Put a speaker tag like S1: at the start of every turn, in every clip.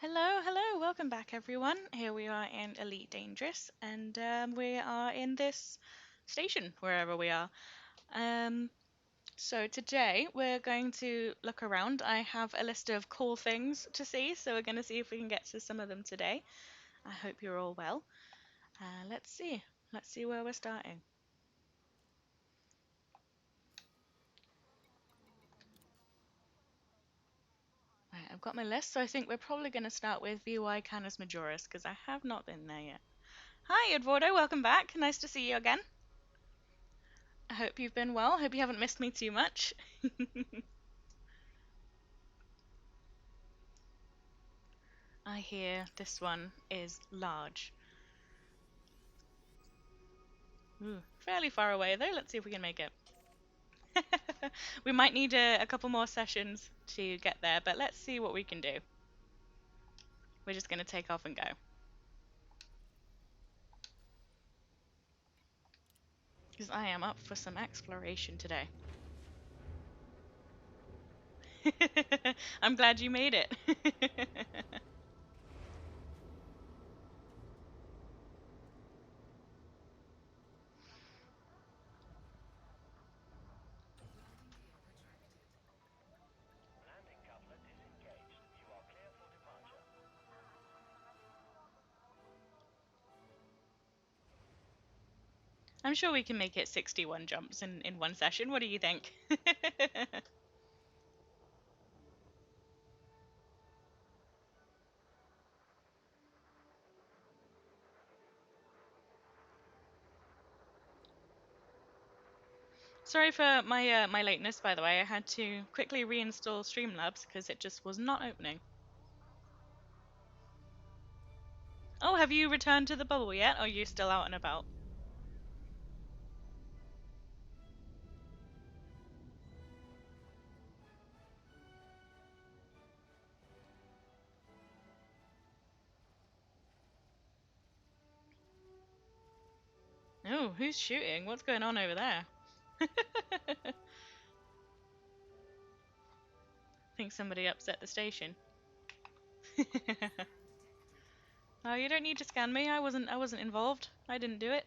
S1: Hello, hello, welcome back everyone. Here we are in Elite Dangerous, and we are in this station, wherever we are. Um, so today we're going to look around. I have a list of cool things to see, so we're going to see if we can get to some of them today. I hope you're all well. Let's see. Let's see where we're starting. Right, I've got my list, so I think we're probably going to start with VY Canis Majoris, because I have not been there yet. Hi, Eduardo, welcome back. Nice to see you again. I hope you've been well. Hope you haven't missed me too much. I hear this one is large. Ooh, fairly far away though. Let's see if we can make it. We might need a couple more sessions to get there, but let's see what we can do. We're just going to take off and go. Because I am up for some exploration today. I'm glad you made it. I'm sure we can make it 61 jumps in one session. What do you think? Sorry for my lateness, by the way. I had to quickly reinstall Streamlabs because it just was not opening. Oh, have you returned to the bubble yet? Or are you still out and about? Oh, who's shooting? What's going on over there? Think somebody upset the station. Oh, you don't need to scan me. I wasn't involved. I didn't do it.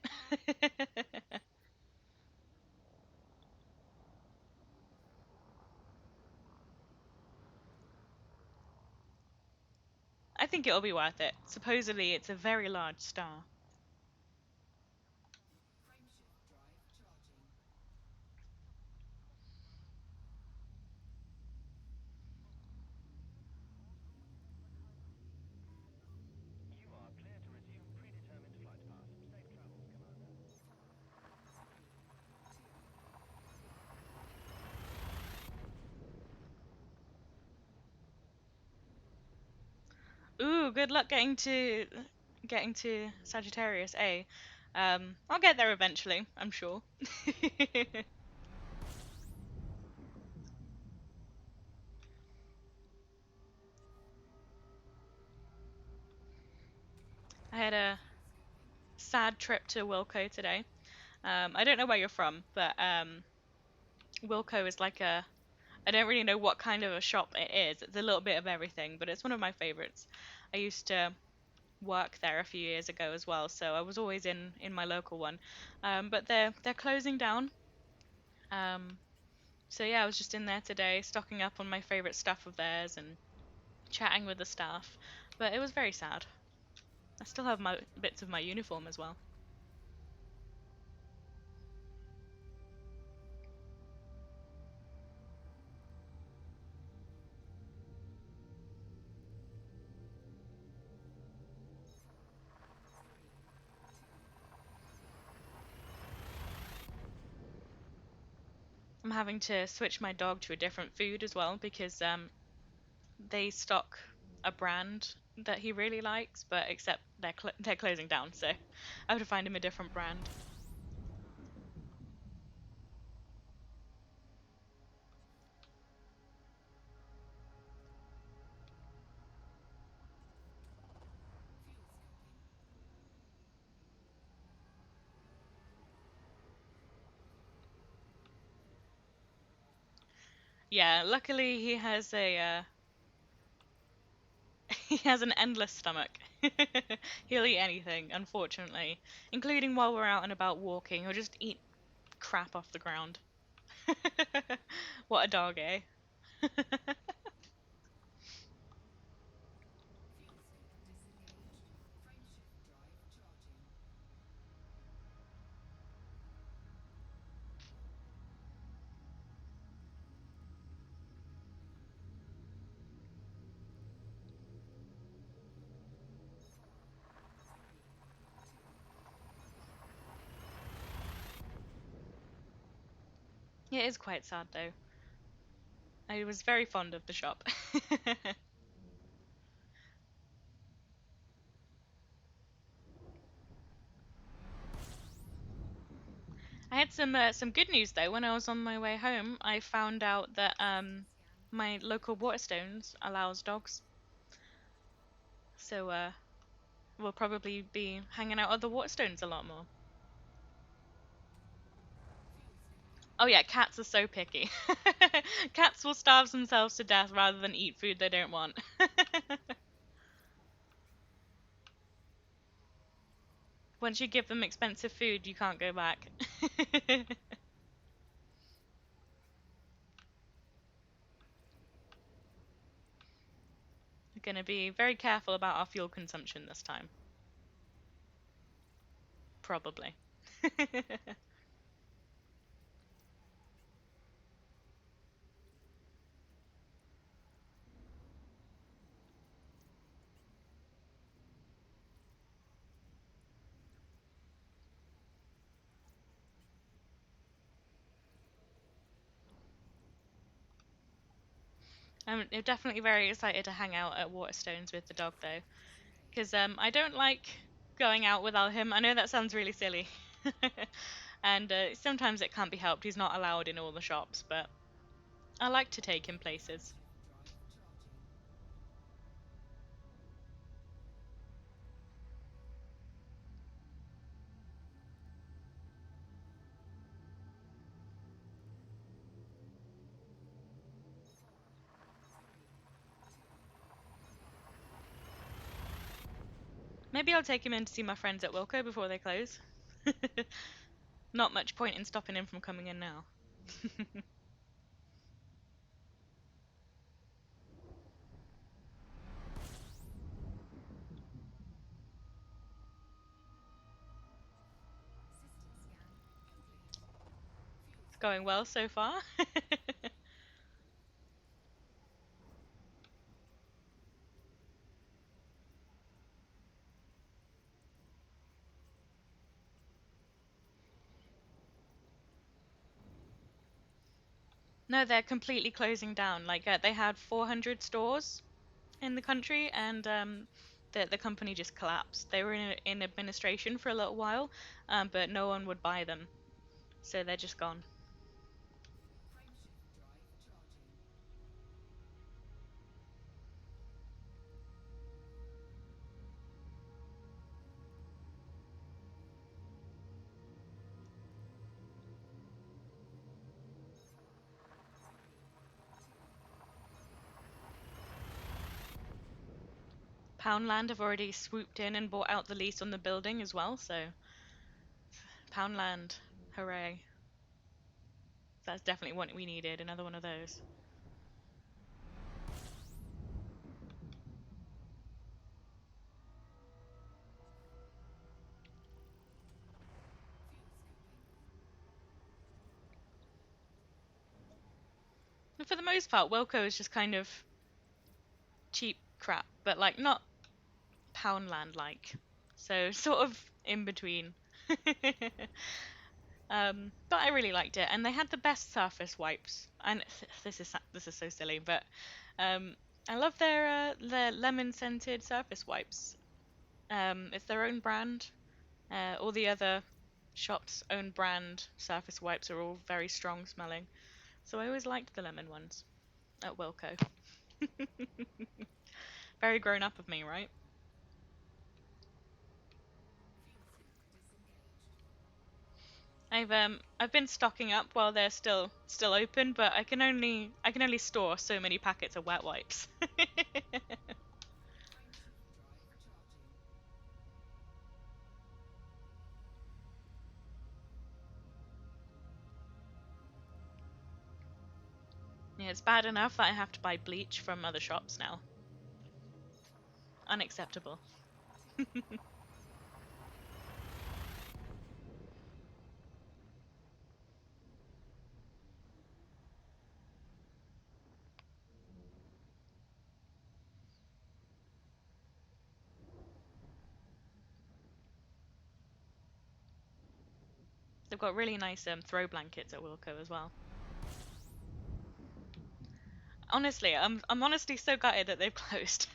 S1: I think it'll be worth it. Supposedly, it's a very large star. Ooh, good luck getting to Sagittarius A. I'll get there eventually, I'm sure. I had a sad trip to Wilco today. I don't know where you're from, but Wilco is like I don't really know what kind of a shop it is. It's a little bit of everything, but it's one of my favorites. I used to work there a few years ago as well, so I was always in my local one. But they're closing down. Um, so yeah, I was just in there today, stocking up on my favorite stuff of theirs and chatting with the staff. But it was very sad. I still have my bits of my uniform as well. I'm having to switch my dog to a different food as well because they stock a brand that he really likes, but except they're closing down, so I have to find him a different brand. Yeah, luckily he has a He has an endless stomach. He'll eat anything, unfortunately, including while we're out and about walking. He'll just eat crap off the ground. What a dog, eh? It is quite sad though. I was very fond of the shop. I had some good news though. When I was on my way home, I found out that my local Waterstones allows dogs. So we'll probably be hanging out at the Waterstones a lot more. Oh yeah, cats are so picky. Cats will starve themselves to death rather than eat food they don't want. Once you give them expensive food, you can't go back. We're going to be very careful about our fuel consumption this time. Probably. I'm definitely very excited to hang out at Waterstones with the dog though, because I don't like going out without him. I know that sounds really silly, and sometimes it can't be helped. He's not allowed in all the shops, but I like to take him places. Maybe I'll take him in to see my friends at Wilco before they close. Not much point in stopping him from coming in now. It's going well so far. No, they're completely closing down. Like they had 400 stores in the country, and the company just collapsed. They were in administration for a little while, but no one would buy them, so they're just gone. Poundland have already swooped in and bought out the lease on the building as well, so Poundland, hooray! That's definitely what we needed. Another one of those. And for the most part, Wilco is just kind of cheap crap, but like not Poundland like. So sort of in between. But I really liked it, and they had the best surface wipes. And this is so silly, but um, I love their lemon scented surface wipes. It's their own brand. All the other shops' own brand surface wipes are all very strong smelling, so I always liked the lemon ones at Wilco. Very grown up of me, right? I've been stocking up while they're still open, but I can only store so many packets of wet wipes. It's bad enough that I have to buy bleach from other shops now. Unacceptable. They've got really nice throw blankets at Wilco as well. Honestly, I'm honestly so gutted that they've closed.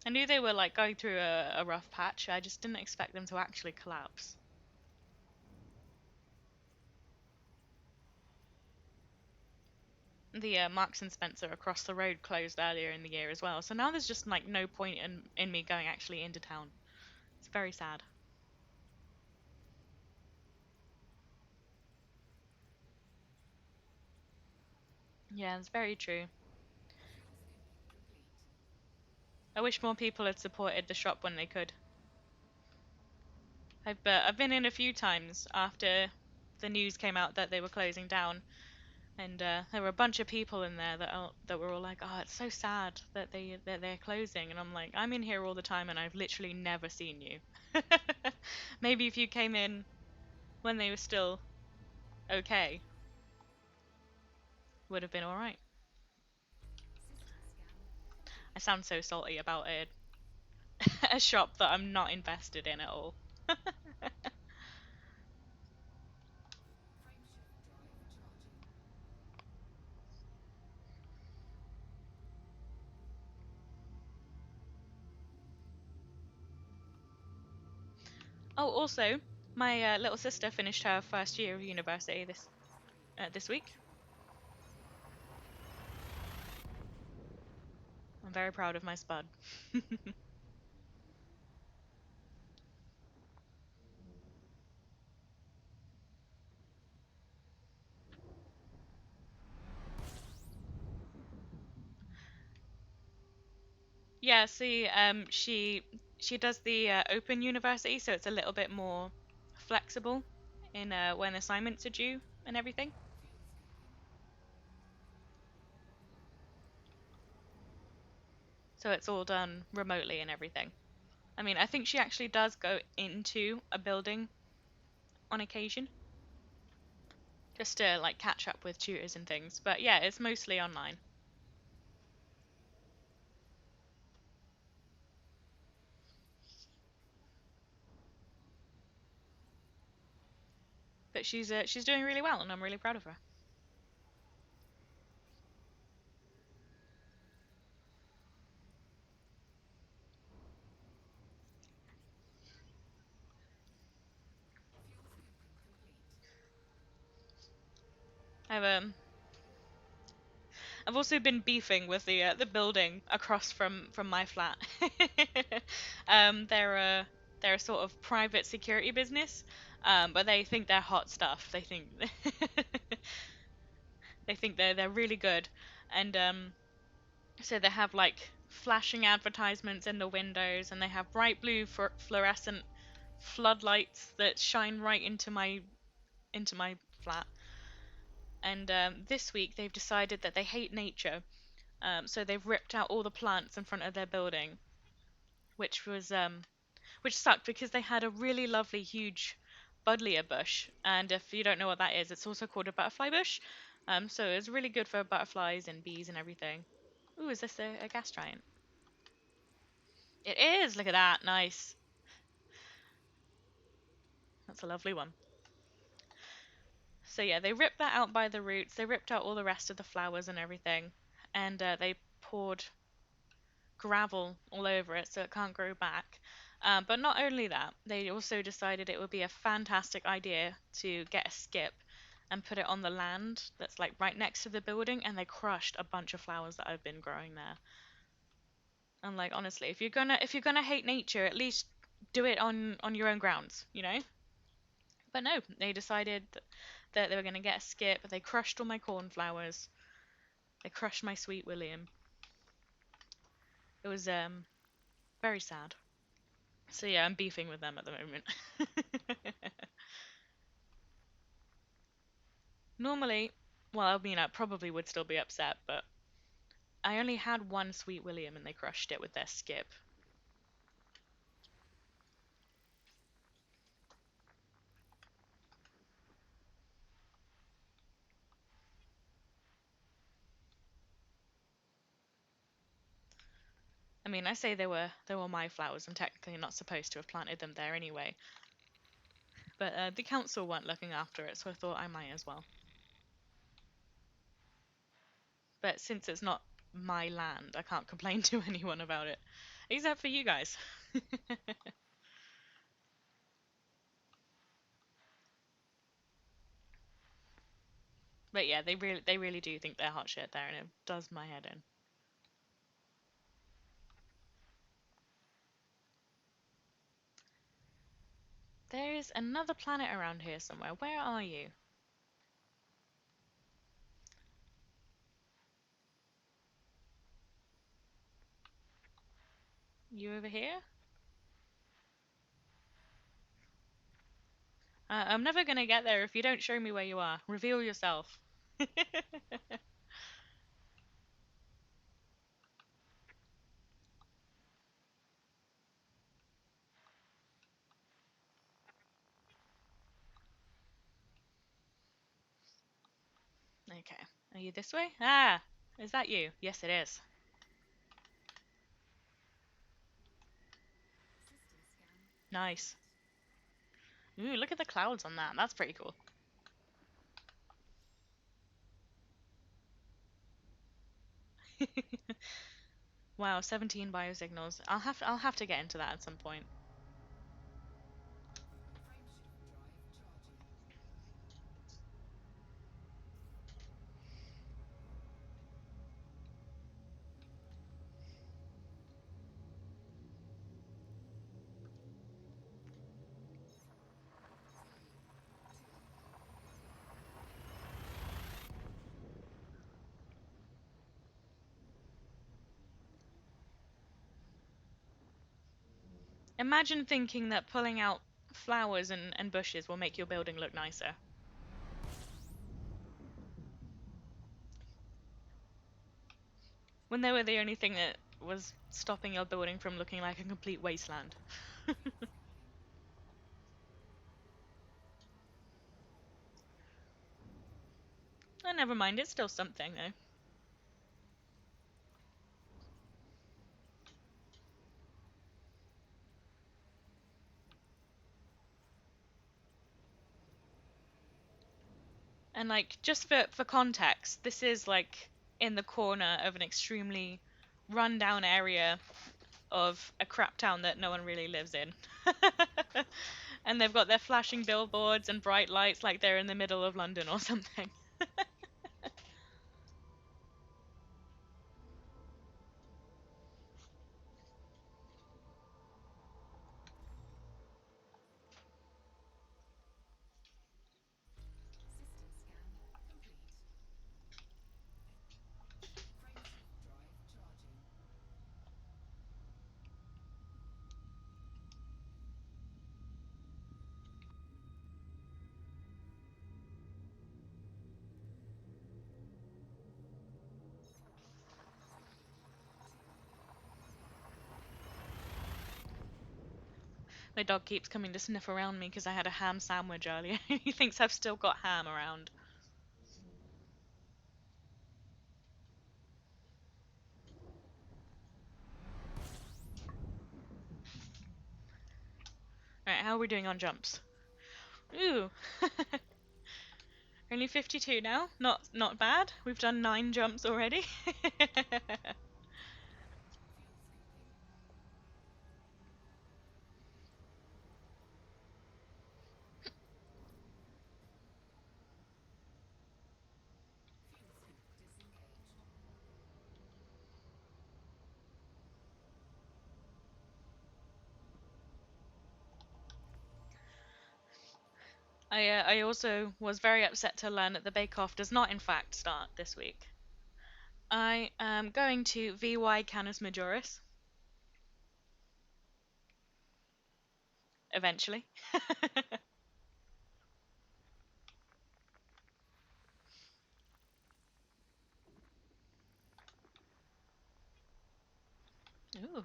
S1: I knew they were like going through a rough patch. I just didn't expect them to actually collapse. The Marks and Spencer across the road closed earlier in the year as well. So now there's just like no point in me going actually into town. It's very sad. Yeah, it's very true. I wish more people had supported the shop when they could. I've been in a few times after the news came out that they were closing down, and there were a bunch of people in there that were all like, "Oh, it's so sad that they're closing," and I'm like, "I'm in here all the time, and I've literally never seen you." Maybe if you came in when they were still okay, would have been all right. I sound so salty about it. A shop that I'm not invested in at all. Oh, also, my little sister finished her first year of university this week. I'm very proud of my spud. Yeah, see, she does the open university, so it's a little bit more flexible in when assignments are due and everything. So it's all done remotely and everything. I mean, I think she actually does go into a building on occasion just to like catch up with tutors and things. But yeah, it's mostly online. But she's doing really well, and I'm really proud of her. I've um I've also been beefing with the building across from my flat. They're a sort of private security business, but they think they're hot stuff. They think they're really good, and so they have like flashing advertisements in the windows, and they have bright blue fluorescent floodlights that shine right into my flat. And this week they've decided that they hate nature. So they've ripped out all the plants in front of their building, which was which sucked because they had a really lovely huge buddleia bush, and if you don't know what that is, it's also called a butterfly bush. So it's really good for butterflies and bees and everything. Ooh, is this a gas giant? It is. Look at that. Nice. That's a lovely one. So yeah, they ripped that out by the roots. They ripped out all the rest of the flowers and everything, and they poured gravel all over it so it can't grow back. But not only that, they also decided it would be a fantastic idea to get a skip and put it on the land that's like right next to the building, and they crushed a bunch of flowers that I've been growing there. And like honestly, if you're gonna hate nature, at least do it on your own grounds, you know? But no, they decided that they were going to get a skip. They crushed all my cornflowers. They crushed my sweet William. It was very sad. So yeah, I'm beefing with them at the moment. Normally, well, I mean, I probably would still be upset, but I only had one sweet William and they crushed it with their skip. I mean, I say they were my flowers. I'm technically not supposed to have planted them there anyway. But the council weren't looking after it, so I thought I might as well. But since it's not my land, I can't complain to anyone about it, except for you guys. But yeah, they really do think they're hot shit there, and it does my head in. There is another planet around here somewhere. Where are you? You over here? I'm never gonna get there if you don't show me where you are. Reveal yourself. Okay. Are you this way? Ah! Is that you? Yes, it is. Nice. Ooh, look at the clouds on that. That's pretty cool. Wow, 17 biosignals. I'll have to get into that at some point. Imagine thinking that pulling out flowers and bushes will make your building look nicer. When they were the only thing that was stopping your building from looking like a complete wasteland. Oh, never mind, it's still something though. And like just for context, this is like in the corner of an extremely rundown area of a crap town that no one really lives in. And they've got their flashing billboards and bright lights like they're in the middle of London or something. My dog keeps coming to sniff around me because I had a ham sandwich earlier. He thinks I've still got ham around. Alright, how are we doing on jumps? Ooh. Only 52 now. Not bad. We've done 9 jumps already. I also was very upset to learn that the Bake Off does not, in fact, start this week. I am going to VY Canis Majoris eventually. Ooh.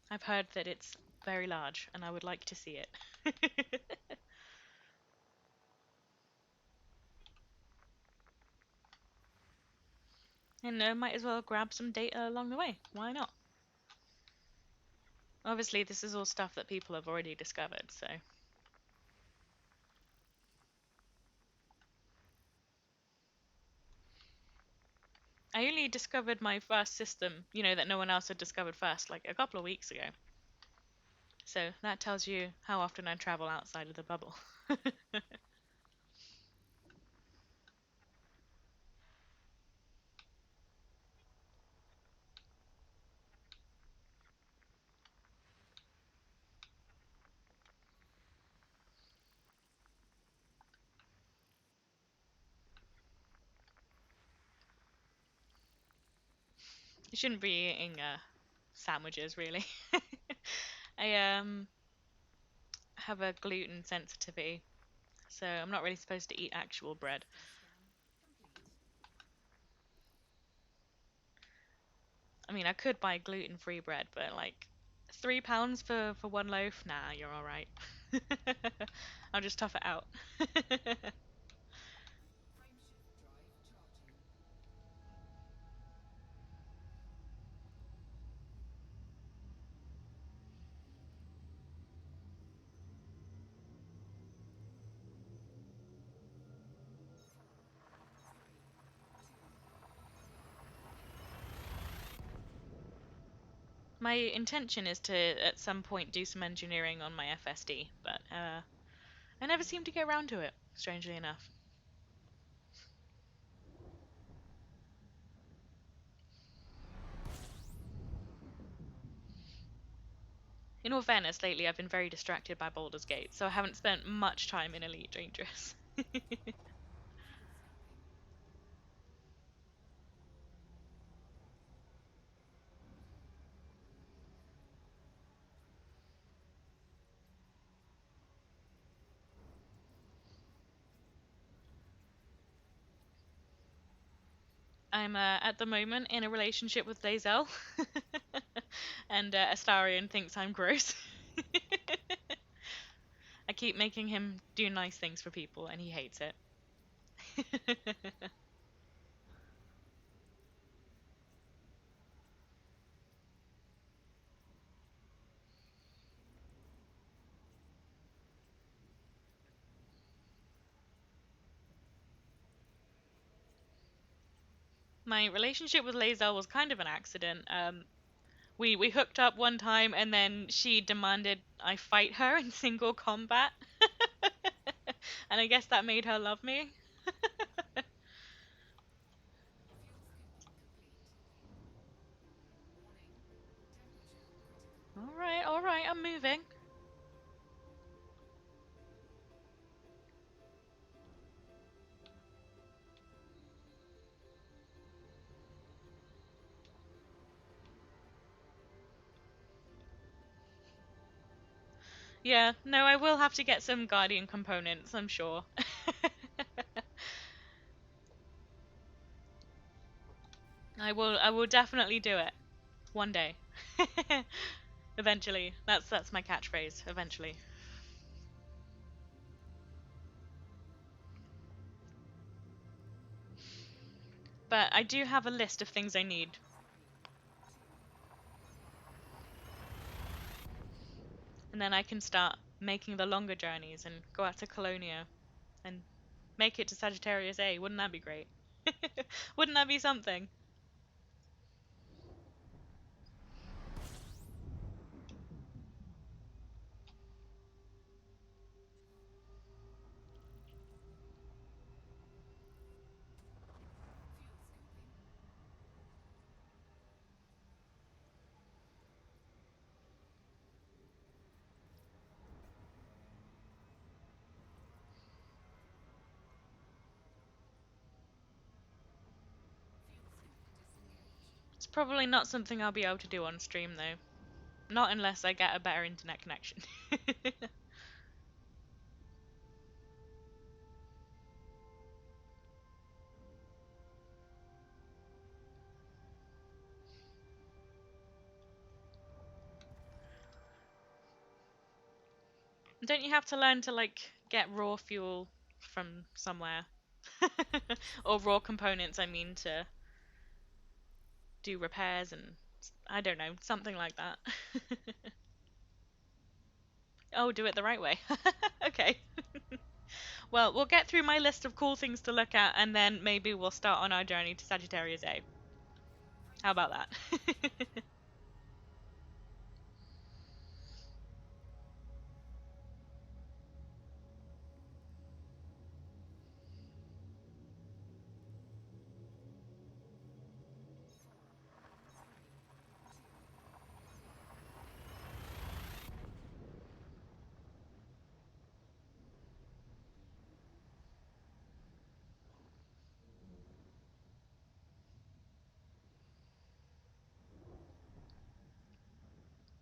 S1: I've heard that it's very large, and I would like to see it. And might as well grab some data along the way. Why not? Obviously, this is all stuff that people have already discovered, so. I only discovered my first system, that no one else had discovered first, like a couple of weeks ago. So that tells you how often I travel outside of the bubble. You shouldn't be eating sandwiches, really. I have a gluten sensitivity, so I'm not really supposed to eat actual bread. I mean, I could buy gluten-free bread, but like £3 for one loaf? Nah, you're all right. I'll just tough it out. My intention is to at some point do some engineering on my FSD, but I never seem to get around to it, strangely enough. In all fairness, lately I've been very distracted by Baldur's Gate, so I haven't spent much time in Elite Dangerous. I'm at the moment in a relationship with Lae'zel, and Astarion thinks I'm gross. I keep making him do nice things for people, and he hates it. My relationship with Lae'zel was kind of an accident. We hooked up one time, and then she demanded I fight her in single combat, and I guess that made her love me. All right, I'm moving. Yeah, no, I will have to get some Guardian components, I'm sure. I will definitely do it. One day. Eventually. That's my catchphrase, eventually. But I do have a list of things I need. And then I can start making the longer journeys and go out to Colonia and make it to Sagittarius A. Wouldn't that be great? Wouldn't that be something? It's probably not something I'll be able to do on stream though. Not unless I get a better internet connection. Don't you have to learn to like get raw fuel from somewhere? Or raw components, I mean, to do repairs and I don't know, something like that. Oh, do it the right way. Okay. Well, we'll get through my list of cool things to look at and then maybe we'll start on our journey to Sagittarius A. How about that?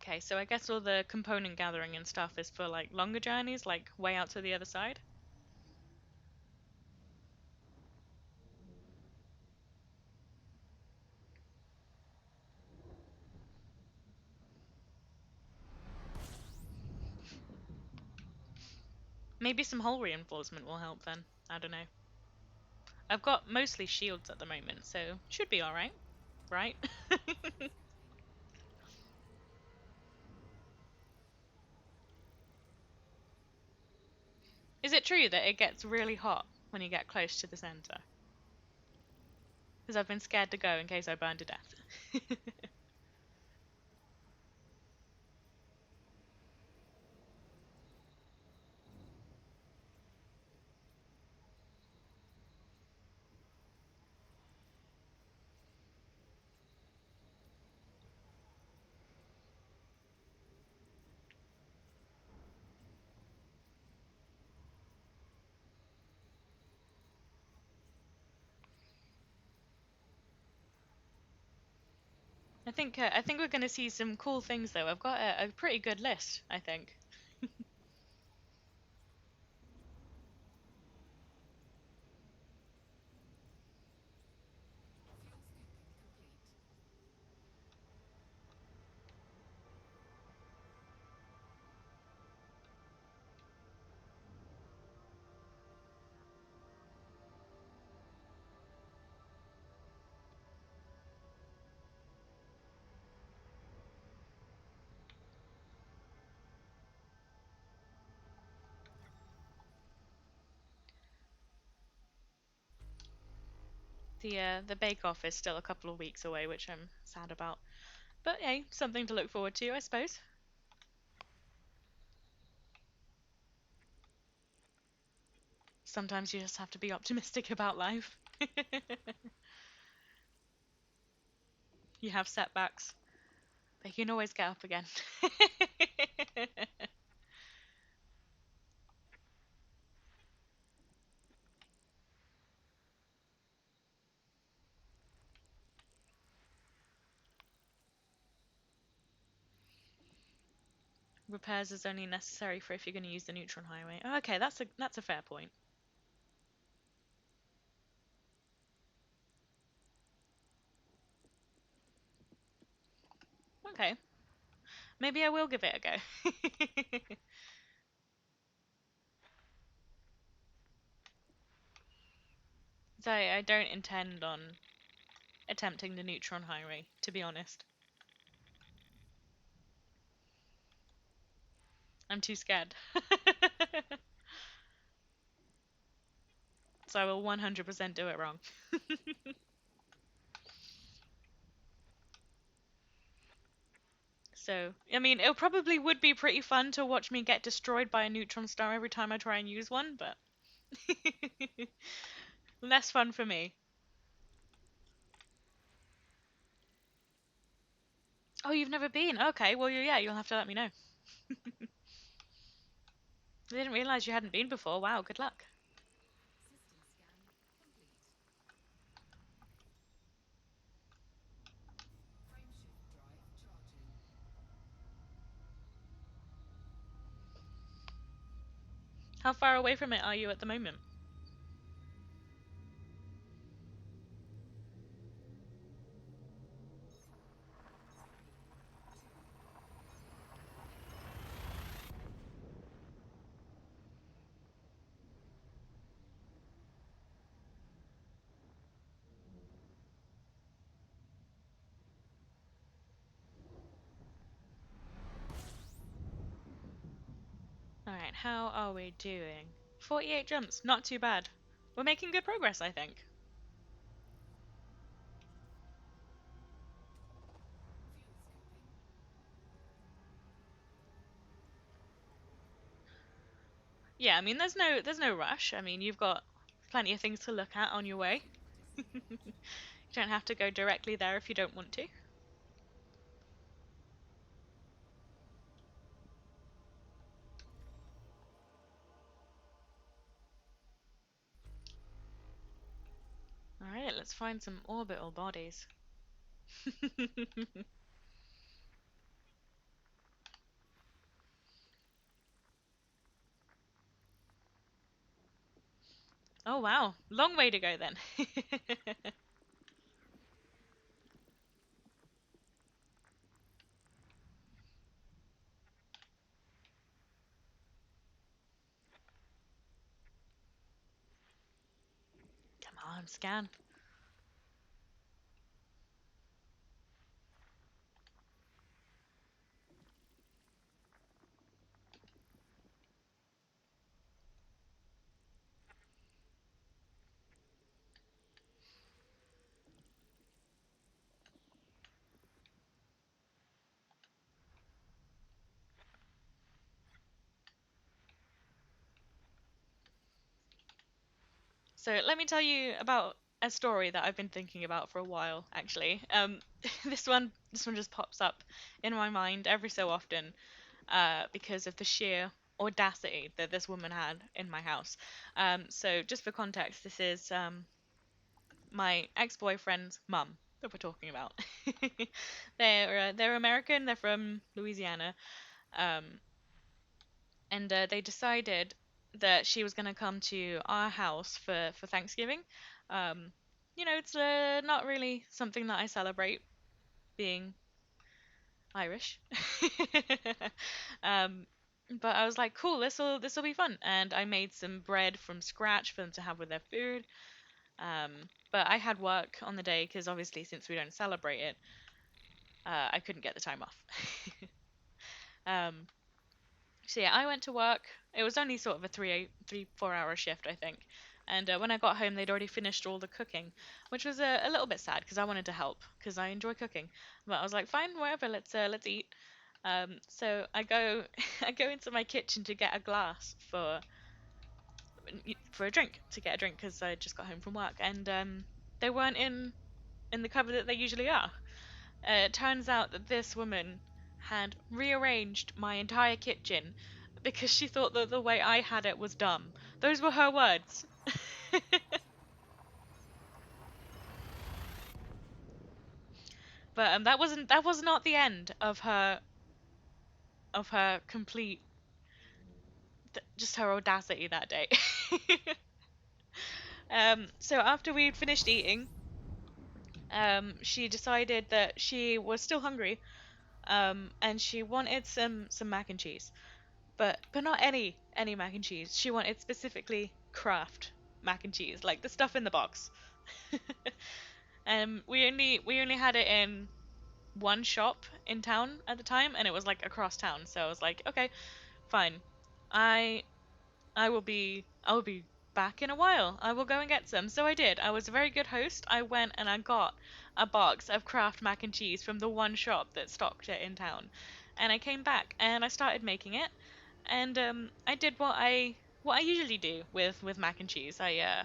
S1: Okay, so I guess all the component gathering and stuff is for like longer journeys, like way out to the other side. Maybe some hull reinforcement will help then. I don't know. I've got mostly shields at the moment, so should be alright, right? Is it true that it gets really hot when you get close to the center? Because I've been scared to go in case I burn to death. I think we're going to see some cool things though. I've got a pretty good list, I think. The Bake Off is still a couple of weeks away, which I'm sad about. But hey, something to look forward to, I suppose. Sometimes you just have to be optimistic about life. You have setbacks, but you can always get up again. Repairs is only necessary for if you're going to use the neutron highway. Oh, okay, that's a fair point. Okay, maybe I will give it a go. So I don't intend on attempting the neutron highway, to be honest. I'm too scared. So I will 100% do it wrong. So, I mean, it probably would be pretty fun to watch me get destroyed by a neutron star every time I try and use one, but less fun for me. Oh, you've never been? Okay, well, yeah, you'll have to let me know. I didn't realize you hadn't been before. Wow, good luck. How far away from it are you at the moment? Alright, how are we doing? 48 jumps, not too bad. We're making good progress, I think. Yeah, I mean there's no rush. I mean you've got plenty of things to look at on your way. You don't have to go directly there if you don't want to. Alright, let's find some orbital bodies. Oh wow, long way to go then. Come on, scan. So let me tell you about a story that I've been thinking about for a while, actually. This one just pops up in my mind every so often, because of the sheer audacity that this woman had in my house. So just for context, this is my ex-boyfriend's mum that we're talking about. They're American. They're from Louisiana. Um, and they decided that she was going to come to our house for Thanksgiving. Um, it's not really something that I celebrate, being Irish. um, but I was like, cool, this will be fun, and I made some bread from scratch for them to have with their food. Um, but I had work on the day because obviously since we don't celebrate it, I couldn't get the time off. um, So yeah, I went to work. It was only sort of a 4 hour shift, I think. And when I got home, they'd already finished all the cooking, which was a little bit sad because I wanted to help because I enjoy cooking. But I was like, fine, whatever, let's eat. So I go I go into my kitchen to get a glass for a drink to get a drink because I just got home from work and they weren't in the cupboard that they usually are. It turns out that this woman had rearranged my entire kitchen because she thought that the way I had it was dumb. Those were her words. But that was not the end of her complete just her audacity that day. So after we'd finished eating, she decided that she was still hungry, and she wanted some mac and cheese. But not any mac and cheese. She wanted specifically Kraft mac and cheese, like the stuff in the box. We only had it in one shop in town at the time, and it was like across town. So I was like, okay, fine. I I will be back in a while. I will go and get some. So I did. I was a very good host. I went and I got a box of Kraft mac and cheese from the one shop that stocked it in town. And I came back and I started making it. And I did what I usually do with mac and cheese. I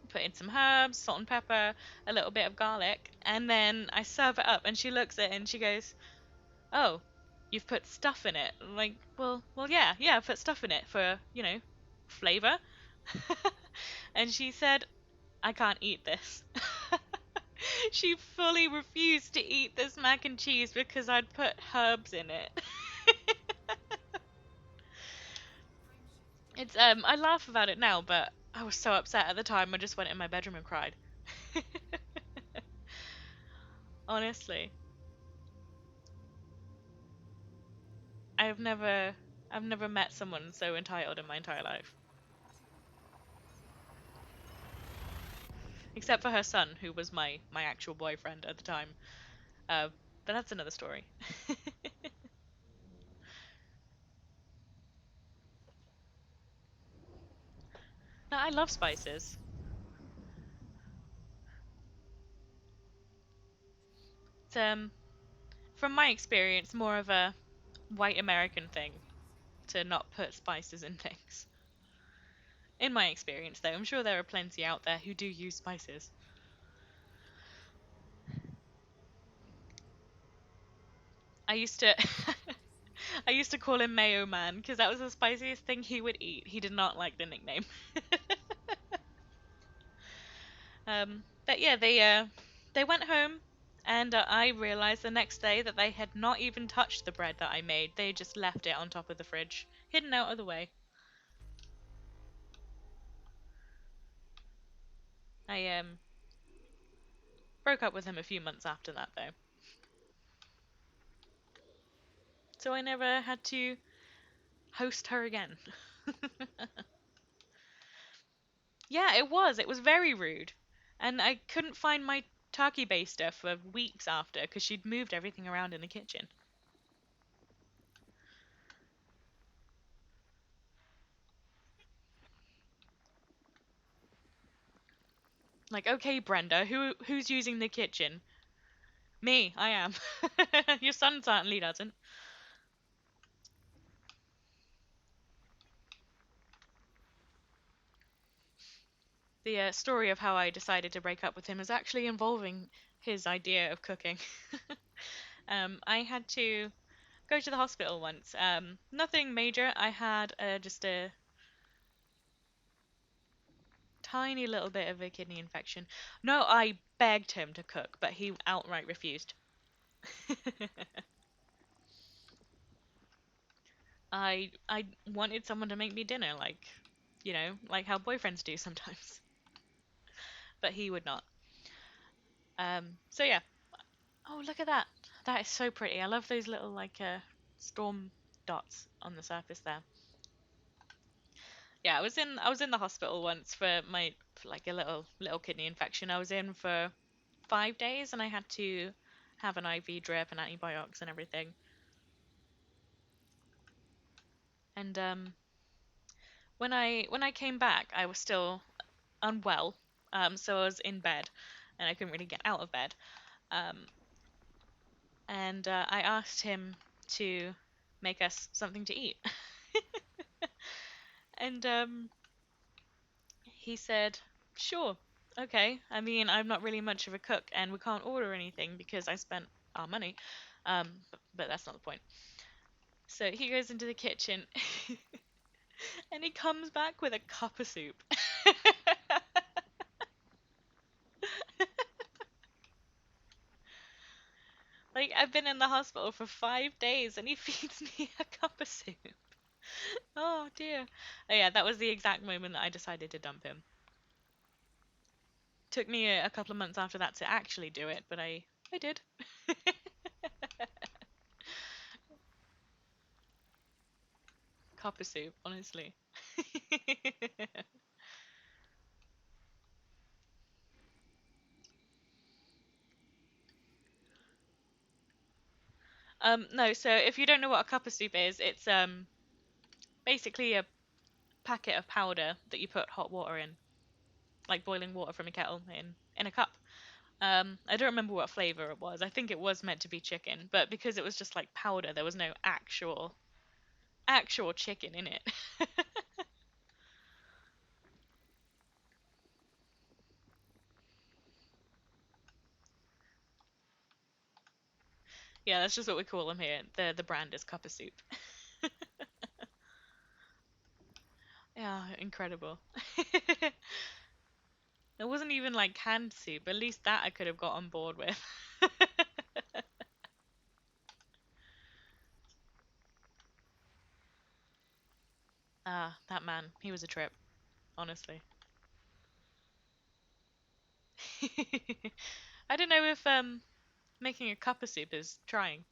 S1: put in some herbs, salt and pepper, a little bit of garlic, and then I serve it up. And she looks at it and she goes, "Oh, you've put stuff in it." I'm like, well, yeah, I put stuff in it for flavor. And she said, "I can't eat this." She fully refused to eat this mac and cheese because I'd put herbs in it. It's I laugh about it now, but I was so upset at the time. I just went in my bedroom and cried. Honestly, I've never I've never met someone so entitled in my entire life. Except for her son, who was my actual boyfriend at the time. Uh, but that's another story. No, I love spices. It's from my experience, more of a white American thing to not put spices in things. In my experience, though, I'm sure there are plenty out there who do use spices. I used to I used to call him Mayo Man because that was the spiciest thing he would eat. He did not like the nickname. But yeah, they went home, and I realized the next day that they had not even touched the bread that I made. They just left it on top of the fridge, hidden out of the way. I broke up with him a few months after that though, so I never had to host her again. Yeah, it was. It was very rude, and I couldn't find my turkey baster for weeks after because she'd moved everything around in the kitchen. Like, okay, Brenda, who's using the kitchen? Me, I am. Your son certainly doesn't. The story of how I decided to break up with him is actually involving his idea of cooking. I had to go to the hospital once. Nothing major. I had just a tiny little bit of a kidney infection. No, I begged him to cook, but he outright refused. I wanted someone to make me dinner, like, like how boyfriends do sometimes, but he would not. So yeah. Oh, look at that. That is so pretty. I love those little like storm dots on the surface there. Yeah, I was in the hospital once for like a little kidney infection. I was in for 5 days and I had to have an IV drip and antibiotics and everything. And when I came back, I was still unwell. So I was in bed and I couldn't really get out of bed. Um, and I asked him to make us something to eat. And he said, "Sure, okay. I mean, I'm not really much of a cook, and we can't order anything because I spent our money. But that's not the point." So he goes into the kitchen, and he comes back with a cup of soup. Like, I've been in the hospital for 5 days, and he feeds me a cup of soup. Oh dear. Oh yeah, that was the exact moment that I decided to dump him. Took me a couple of months after that to actually do it, but I did. Cup of soup, honestly. No, so if you don't know what a cup of soup is, it's basically a packet of powder that you put hot water in, like boiling water from a kettle in a cup. I don't remember what flavor it was. I think it was meant to be chicken, but because it was just like powder, there was no actual chicken in it. Yeah, that's just what we call them here. The brand is cup of soup. Yeah, incredible. It wasn't even like canned soup. At least that I could have got on board with. Ah, that man. He was a trip, honestly. I don't know if making a cup of soup is trying.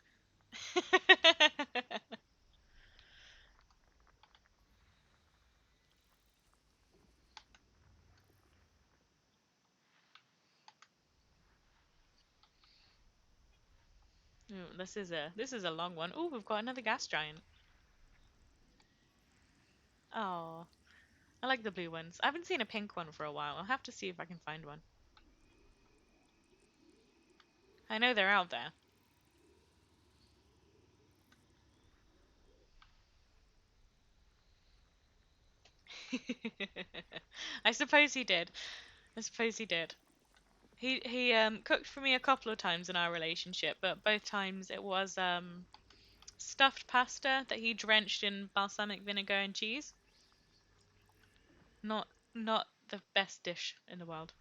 S1: Ooh, this is a long one. Oh, we've got another gas giant. Oh, I like the blue ones. I haven't seen a pink one for a while. I'll have to see if I can find one. I know they're out there. I suppose he did. I suppose he did. He cooked for me a couple of times in our relationship, but both times it was stuffed pasta that he drenched in balsamic vinegar and cheese. Not not the best dish in the world.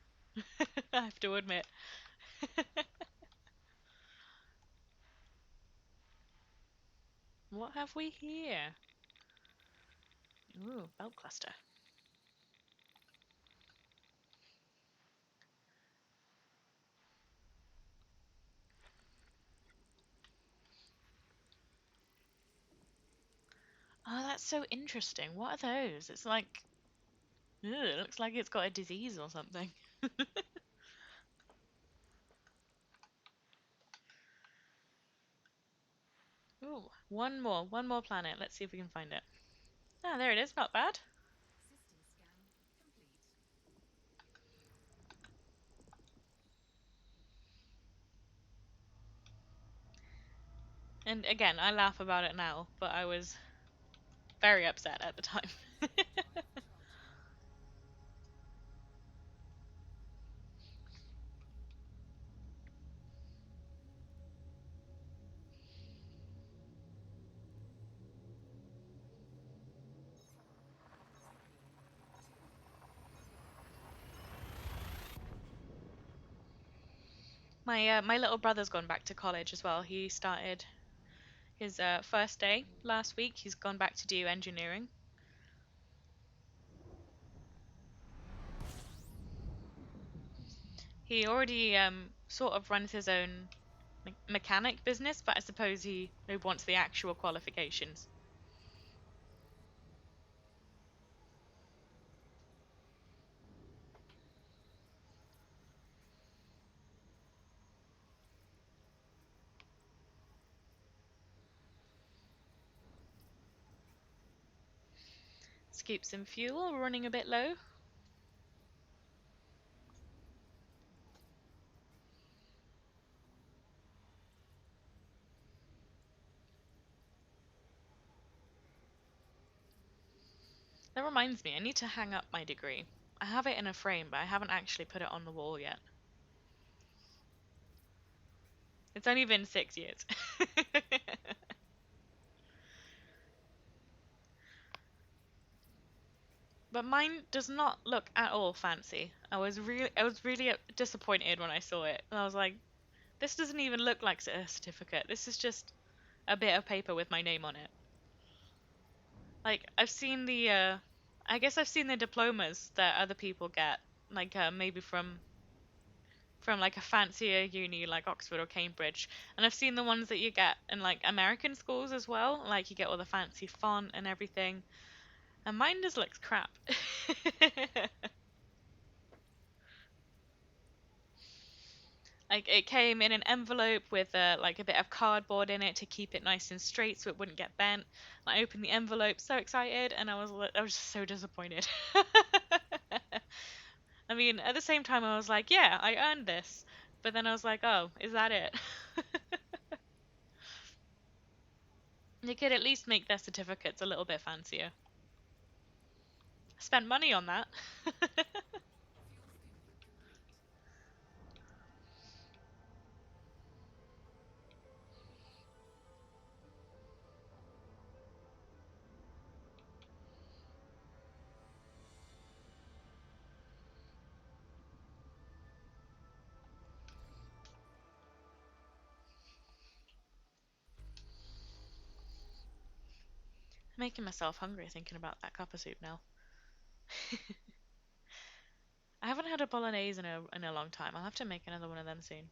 S1: I have to admit. What have we here? Ooh, belt cluster. Oh, that's so interesting. What are those? It's like, ew, it looks like it's got a disease or something. Ooh, one more planet. Let's see if we can find it. Ah, there it is. Not bad. And again, I laugh about it now, but I was very upset at the time. My little brother's gone back to college as well. He started his first day last week. He's gone back to do engineering. He already sort of runs his own mechanic business, but I suppose he wants the actual qualifications. Let's keep some fuel, running a bit low. That reminds me, I need to hang up my degree. I have it in a frame, but I haven't actually put it on the wall yet. It's only been 6 years. But mine does not look at all fancy. I was really disappointed when I saw it. And I was like, this doesn't even look like a certificate. This is just a bit of paper with my name on it. Like I guess I've seen the diplomas that other people get, like maybe from like a fancier uni like Oxford or Cambridge. And I've seen the ones that you get in like American schools as well, like you get all the fancy font and everything. And mine just looks crap. Like it came in an envelope with like a bit of cardboard in it to keep it nice and straight so it wouldn't get bent. I opened the envelope, so excited, and I was just so disappointed. I mean, at the same time, I was like, yeah, I earned this, but then I was like, oh, is that it? They could at least make their certificates a little bit fancier. Spent money on that. Making myself hungry thinking about that cup of soup now. I haven't had a bolognese in a long time. I'll have to make another one of them soon.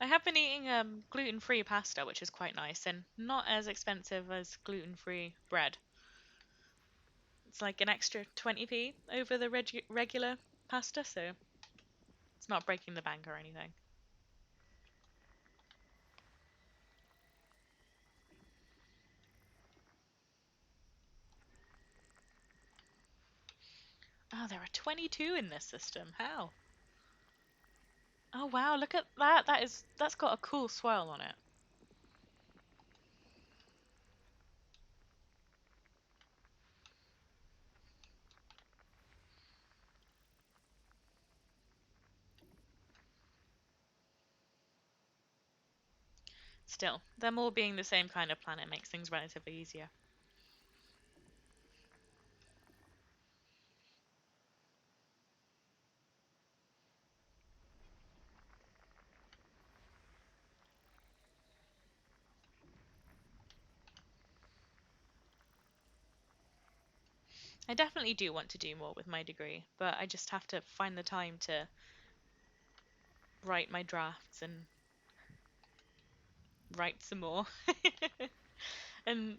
S1: I have been eating gluten-free pasta, which is quite nice and not as expensive as gluten-free bread. It's like an extra 20p over the regular pasta, so it's not breaking the bank or anything. Oh, there are 22 in this system. How? Oh wow, look at that. That's got a cool swirl on it. Still, them all being the same kind of planet makes things relatively easier. I definitely do want to do more with my degree, but I just have to find the time to write my drafts and write some more. And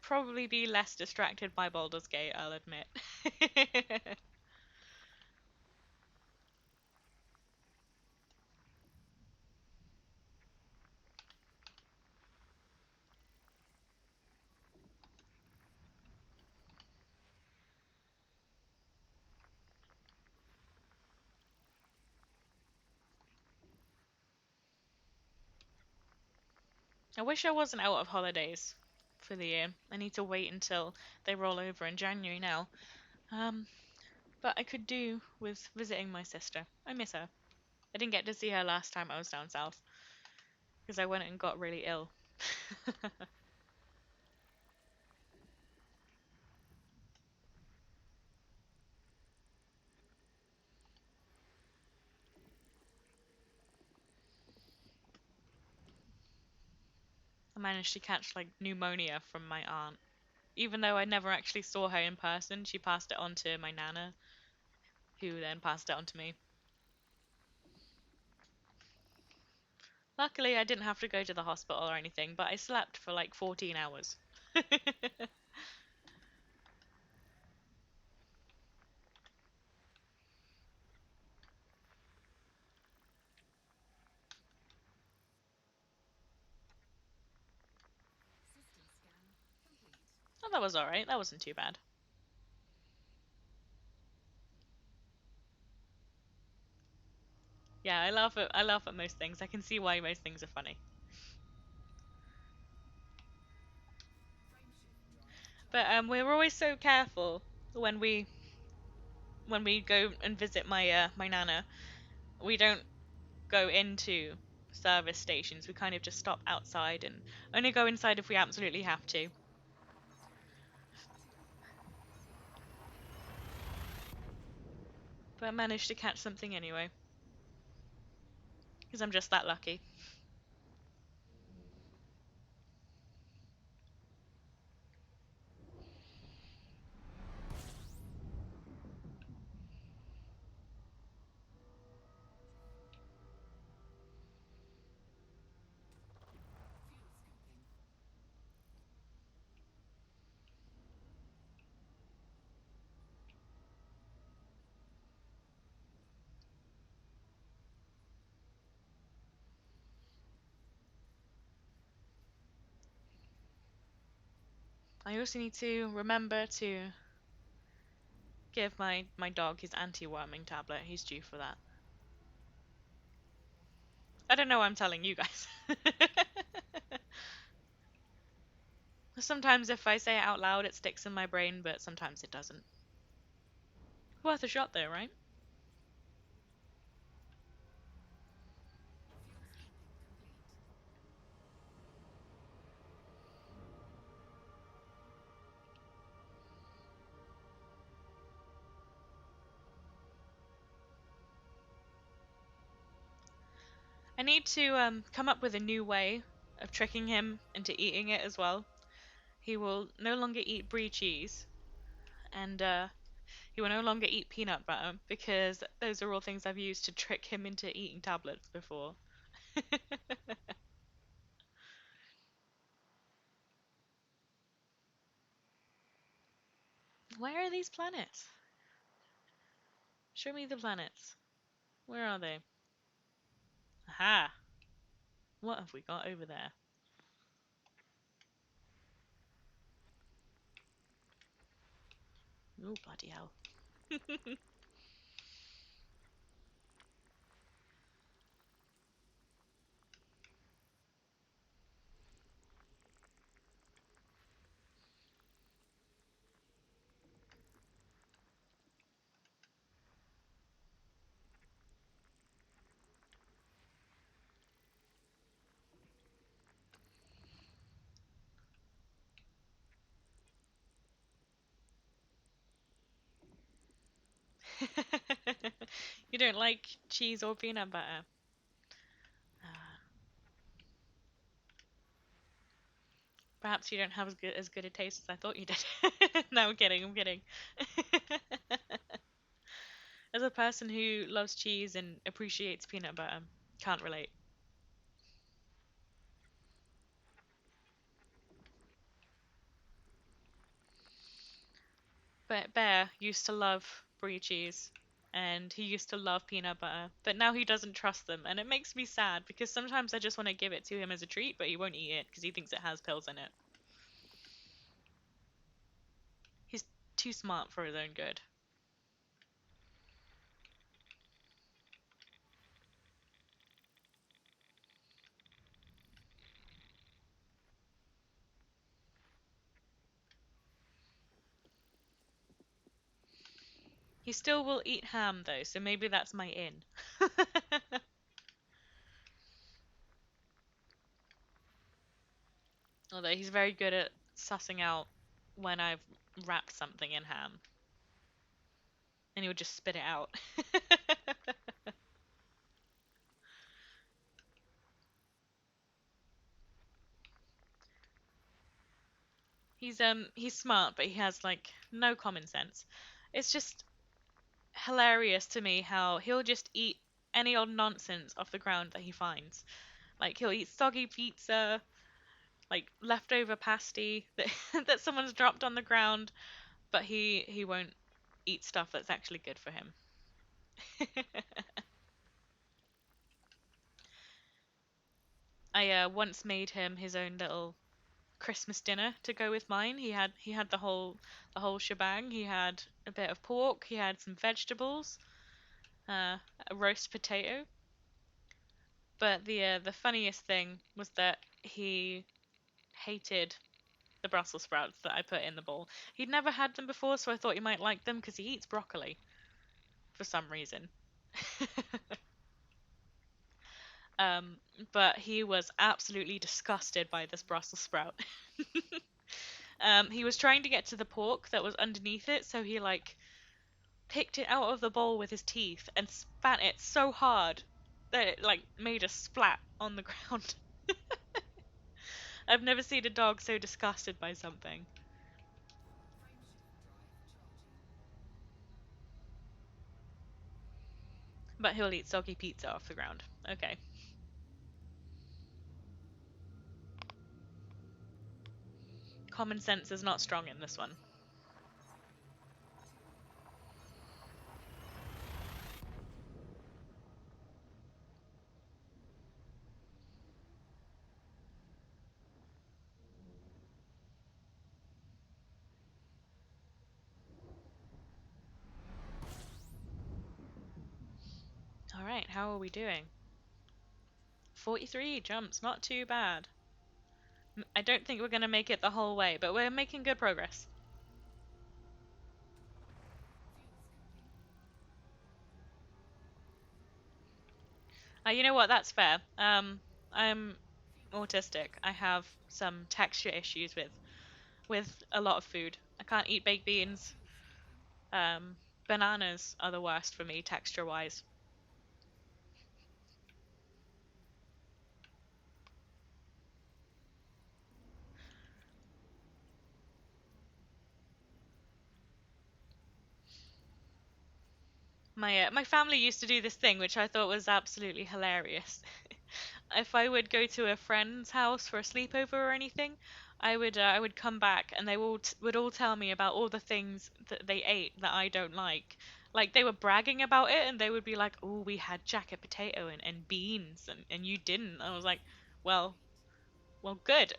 S1: probably be less distracted by Baldur's Gate, I'll admit. I wish I wasn't out of holidays for the year. I need to wait until they roll over in January now. Um, but I could do with visiting my sister. I miss her. I didn't get to see her last time I was down south because I went and got really ill. I managed to catch like pneumonia from my aunt. Even though I never actually saw her in person, she passed it on to my nana, who then passed it on to me. Luckily, I didn't have to go to the hospital or anything, but I slept for like 14 hours. Oh, that was alright. That wasn't too bad. Yeah, I laugh at most things. I can see why most things are funny. But we're always so careful when we go and visit my nana. We don't go into service stations. We kind of just stop outside and only go inside if we absolutely have to. But I managed to catch something anyway, because I'm just that lucky. I also need to remember to give my dog his anti-worming tablet. He's due for that. I don't know why I'm telling you guys. Sometimes if I say it out loud, it sticks in my brain, but sometimes it doesn't. Worth a shot though, right? I need to come up with a new way of tricking him into eating it as well. He will no longer eat brie cheese, and he will no longer eat peanut butter because those are all things I've used to trick him into eating tablets before. Where are these planets? Show me the planets. Where are they? Aha! What have we got over there? Oh, bloody hell. You don't like cheese or peanut butter? Ah, perhaps you don't have as good a taste as I thought you did. No, I'm kidding, I'm kidding. As a person who loves cheese and appreciates peanut butter, can't relate. But Bear used to love brie cheese and he used to love peanut butter, but now he doesn't trust them, and it makes me sad because sometimes I just want to give it to him as a treat, but he won't eat it because he thinks it has pills in it. He's too smart for his own good. He still will eat ham though, so maybe that's my in. Although he's very good at sussing out when I've wrapped something in ham, and he would just spit it out. He's smart, but he has like no common sense. It's just hilarious to me how he'll just eat any old nonsense off the ground that he finds. Like he'll eat soggy pizza, like leftover pasty that that someone's dropped on the ground, but he won't eat stuff that's actually good for him. I once made him his own little Christmas dinner to go with mine. He had the whole shebang. He had a bit of pork, he had some vegetables, a roast potato. But the funniest thing was that he hated the Brussels sprouts that I put in the bowl. He'd never had them before, so I thought he might like them because he eats broccoli for some reason. um, but he was absolutely disgusted by this Brussels sprout. He was trying to get to the pork that was underneath it, so he like picked it out of the bowl with his teeth and spat it so hard that it like made a splat on the ground. I've never seen a dog so disgusted by something. But he'll eat soggy pizza off the ground. Okay. Common sense is not strong in this one. Alright, how are we doing? 43 jumps, not too bad. I don't think we're going to make it the whole way, but we're making good progress. You know what? That's fair. I'm autistic. I have some texture issues with a lot of food. I can't eat baked beans. Um, Bananas are the worst for me texture-wise. My family used to do this thing, which I thought was absolutely hilarious. If I would go to a friend's house for a sleepover or anything, I would come back and they would all tell me about all the things that they ate that I don't like. Like they were bragging about it and they would be like, "Oh, we had jacket potato and beans and you didn't." I was like, "Well, well, good."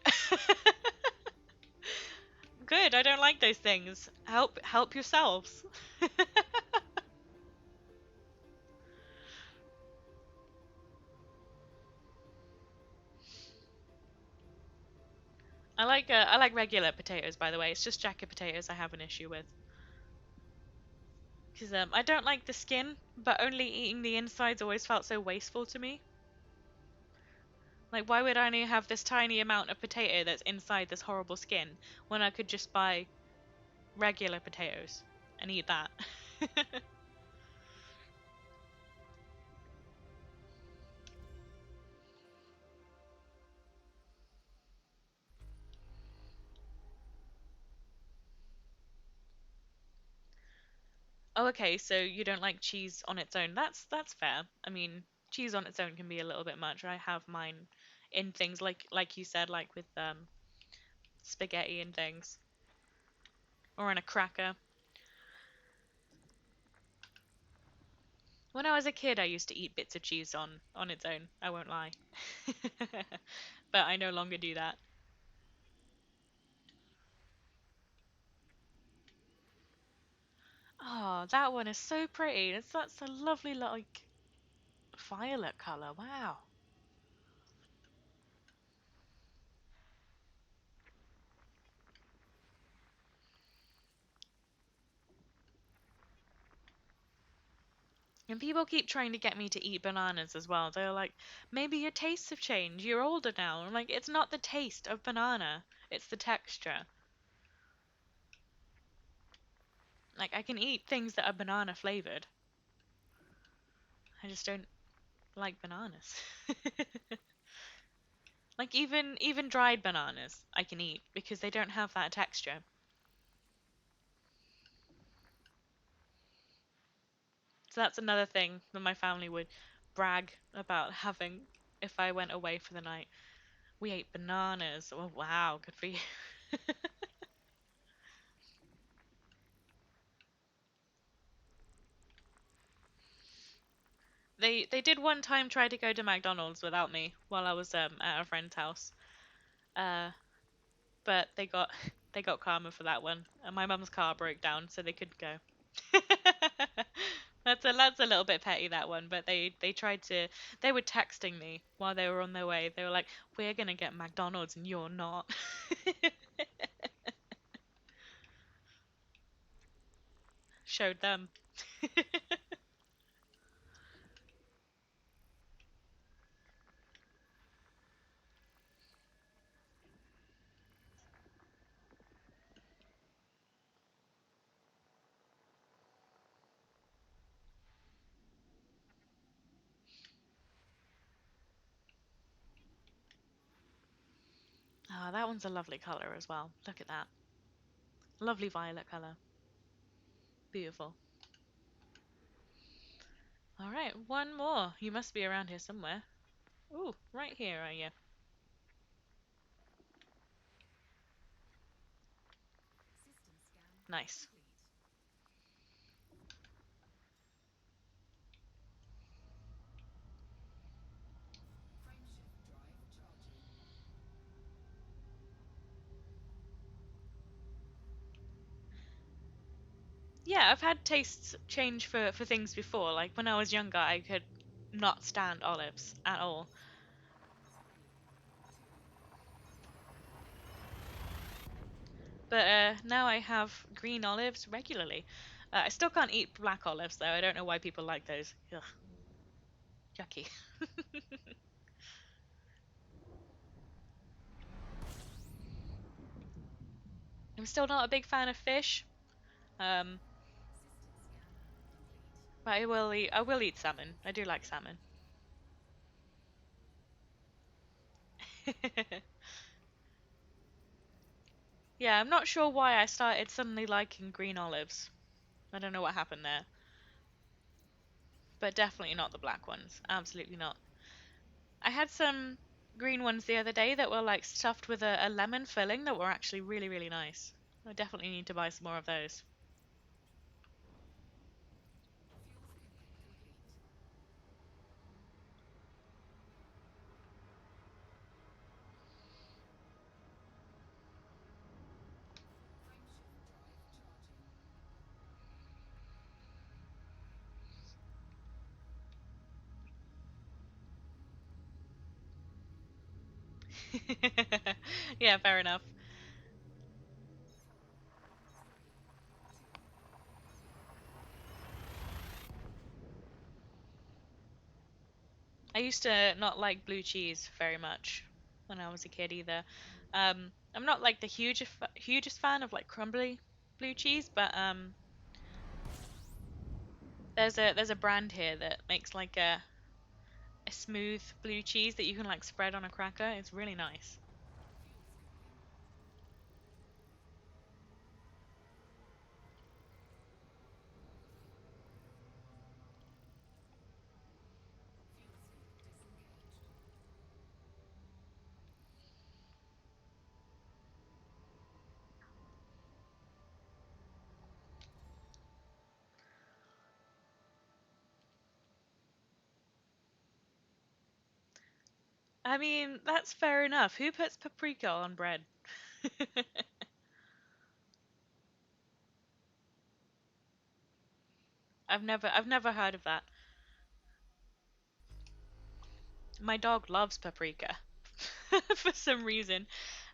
S1: Good. I don't like those things. Help yourselves. I like regular potatoes, by the way. It's just jacket potatoes I have an issue with. Because I don't like the skin, but only eating the insides always felt so wasteful to me. Like, why would I only have this tiny amount of potato that's inside this horrible skin when I could just buy regular potatoes and eat that? Oh, okay, so you don't like cheese on its own. That's fair. I mean, cheese on its own can be a little bit much. I have mine in things like you said, like with spaghetti and things, or in a cracker. When I was a kid, I used to eat bits of cheese on its own. I won't lie. But I no longer do that. Oh, that one is so pretty. That's a lovely like violet color. Wow. And people keep trying to get me to eat bananas as well. They're like, maybe your tastes have changed. You're older now. I'm like, it's not the taste of banana. It's the texture. Like I can eat things that are banana flavored. I just don't like bananas. Like even dried bananas I can eat because they don't have that texture. So that's another thing that my family would brag about having if I went away for the night. We ate bananas. Oh wow, good for you. They did one time try to go to McDonald's without me while I was at a friend's house. Uh, but they got karma for that one. And my mum's car broke down, so they couldn't go. That's a little bit petty that one, but they tried to they were texting me while they were on their way. They were like, "We're gonna get McDonald's and you're not." Showed them. Ah, that one's a lovely color as well. Look at that. Lovely violet color. Beautiful. All right, one more. You must be around here somewhere. Ooh, right here are you? Nice. Yeah, I've had tastes change for things before. Like when I was younger, I could not stand olives at all. But now I have green olives regularly. I still can't eat black olives though. I don't know why people like those. Ugh, yucky. I'm still not a big fan of fish. Um, but I will eat salmon. I do like salmon. Yeah, I'm not sure why I started suddenly liking green olives. I don't know what happened there. but definitely not the black ones. Absolutely not. I had some green ones the other day that were like stuffed with a lemon filling that were actually really, really nice. I definitely need to buy some more of those. Yeah, fair enough. I used to not like blue cheese very much when I was a kid either. I'm not like the hugest fan of like crumbly blue cheese, but there's a brand here that makes like a smooth blue cheese that you can like spread on a cracker. It's really nice. I mean, that's fair enough. Who puts paprika on bread? I've never heard of that. My dog loves paprika for some reason.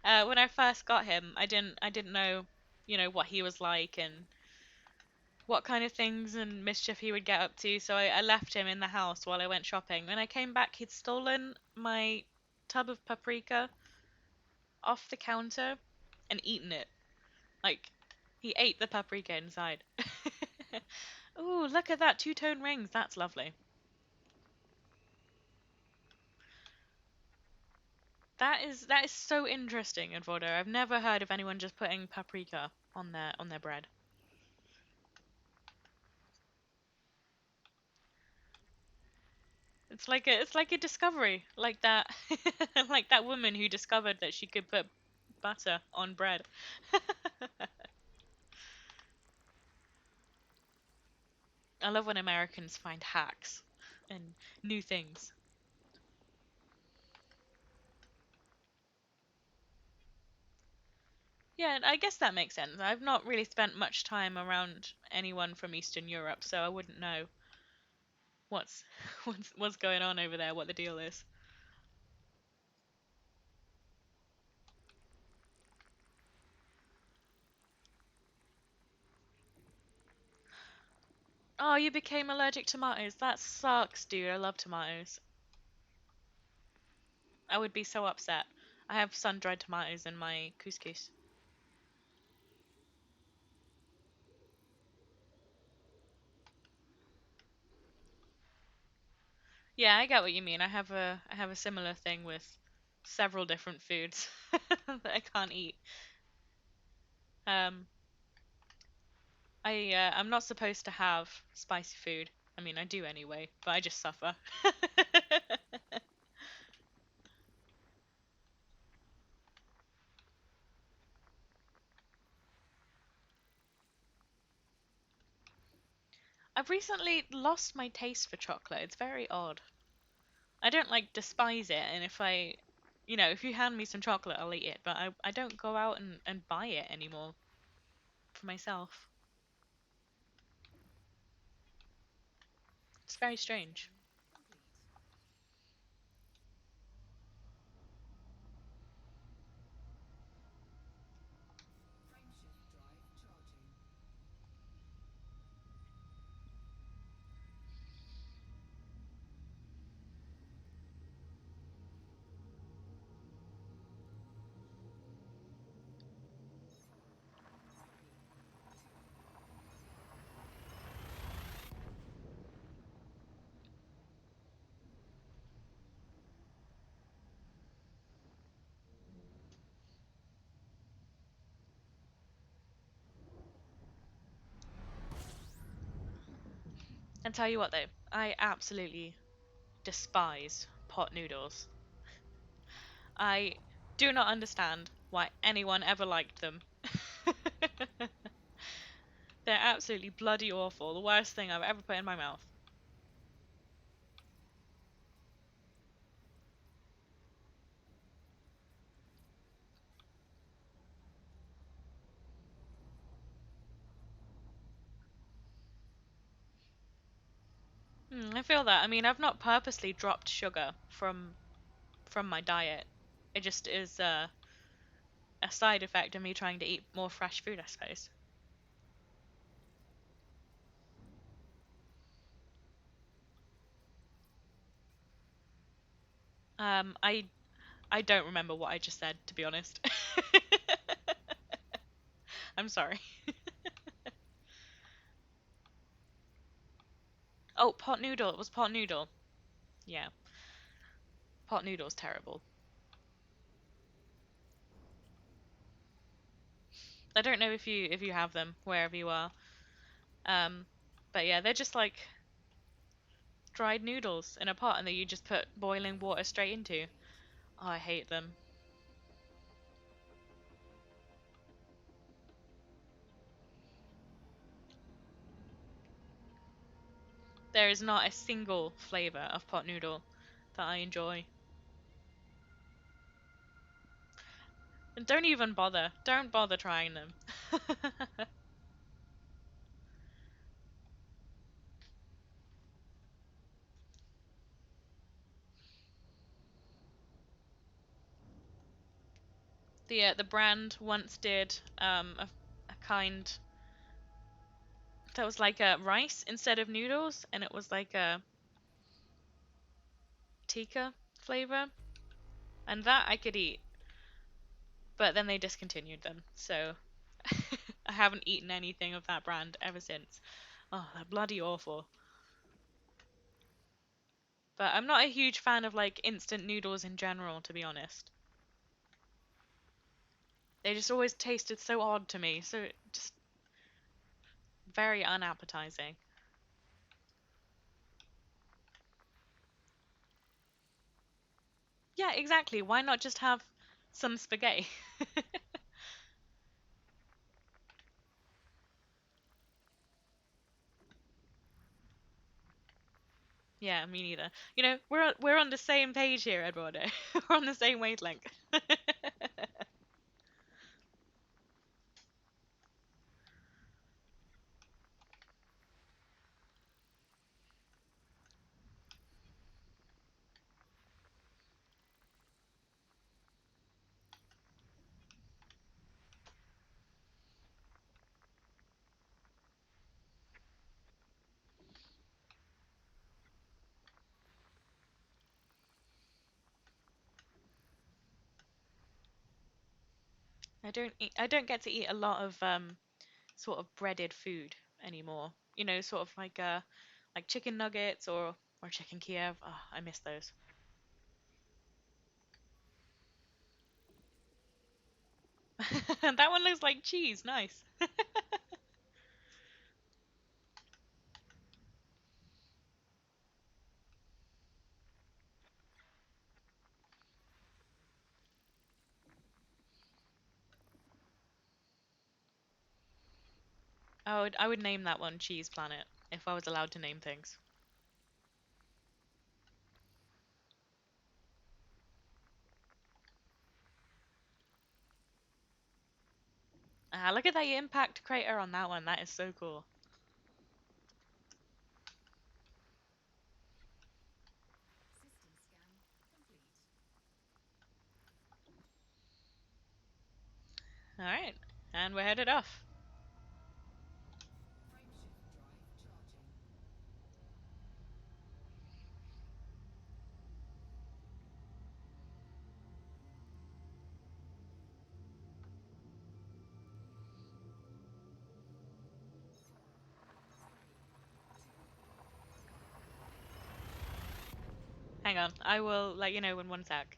S1: When I first got him, I didn't know, what he was like and what kind of things and mischief he would get up to. So I left him in the house while I went shopping. When I came back, he'd stolen my tub of paprika off the counter and eaten it. Like, he ate the paprika inside. Ooh, look at that, two-tone rings. That's lovely. That is so interesting, Edwardo. I've never heard of anyone just putting paprika on their bread. It's like a discovery, like that like that woman who discovered that she could put butter on bread. I love when Americans find hacks and new things. Yeah, and I guess that makes sense. I've not really spent much time around anyone from Eastern Europe, so I wouldn't know what's what's going on over there, what the deal is. Oh, you became allergic to tomatoes. That sucks, dude. I love tomatoes. I would be so upset. I have sun-dried tomatoes in my couscous. Yeah, I get what you mean. I have a similar thing with several different foods that I can't eat. Um, I'm not supposed to have spicy food. I mean, I do anyway, but I just suffer. I've recently lost my taste for chocolate. It's very odd. I don't like despise it, and if you hand me some chocolate, I'll eat it, but I don't go out and buy it anymore for myself. It's very strange. And tell you what though, I absolutely despise pot noodles. I do not understand why anyone ever liked them. They're absolutely bloody awful. The worst thing I've ever put in my mouth. I feel that. I mean, I've not purposely dropped sugar from my diet. It just is a side effect of me trying to eat more fresh food, I suppose. Um, I I don't remember what I just said, to be honest. I'm sorry. Oh, pot noodle. It was pot noodle. Yeah, pot noodle's terrible. I don't know if you have them wherever you are. Um, but yeah, they're just like dried noodles in a pot, and that you just put boiling water straight into. Oh, I hate them. There is not a single flavor of pot noodle that I enjoy. And don't even bother. Don't bother trying them. The brand once did a kind that was like a rice instead of noodles, and it was like a tikka flavor, and that I could eat. But then they discontinued them, so I haven't eaten anything of that brand ever since. Oh, they're bloody awful. But I'm not a huge fan of like instant noodles in general, to be honest. They just always tasted so odd to me, so just very unappetizing. Yeah, exactly. Why not just have some spaghetti? Yeah, me neither. You know, we're on the same page here, Eduardo. We're on the same wavelength. I don't get to eat a lot of sort of breaded food anymore. You know, sort of like chicken nuggets or chicken Kiev. Oh, I miss those. That one looks like cheese. Nice. I would name that one Cheese Planet if I was allowed to name things. Ah, look at that impact crater on that one. That is so cool. All right, and we're headed off. Hang on, I will let you know in one sec.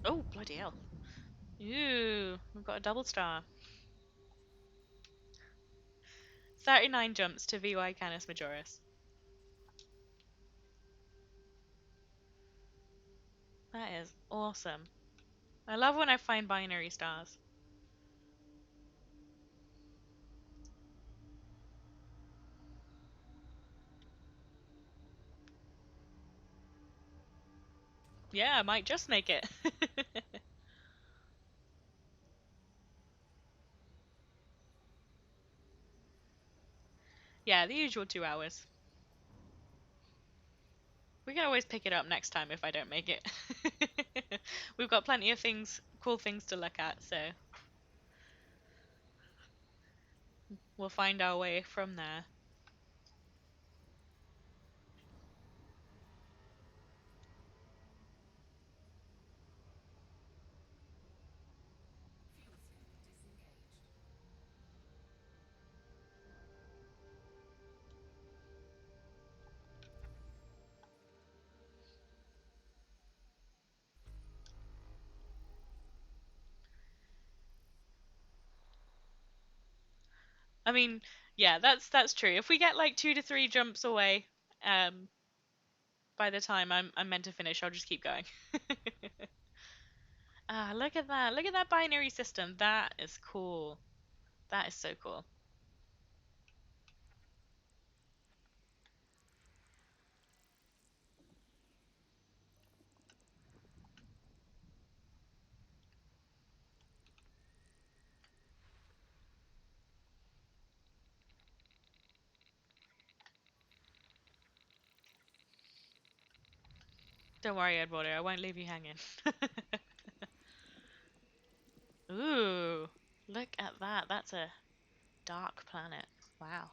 S1: Oh, bloody hell. Ooh, we've got a double star. 39 jumps to VY Canis Majoris. That is awesome. I love when I find binary stars. Yeah, I might just make it. Yeah, the usual 2 hours. We can always pick it up next time if I don't make it. We've got plenty of cool things to look at, so we'll find our way from there. I mean, yeah, that's true. If we get like 2 to 3 jumps away, um, by the time I'm meant to finish, I'll just keep going. Ah, look at that! Look at that binary system. That is cool. That is so cool. Don't worry, Edwardo, I won't leave you hanging. Ooh, look at that. That's a dark planet. Wow.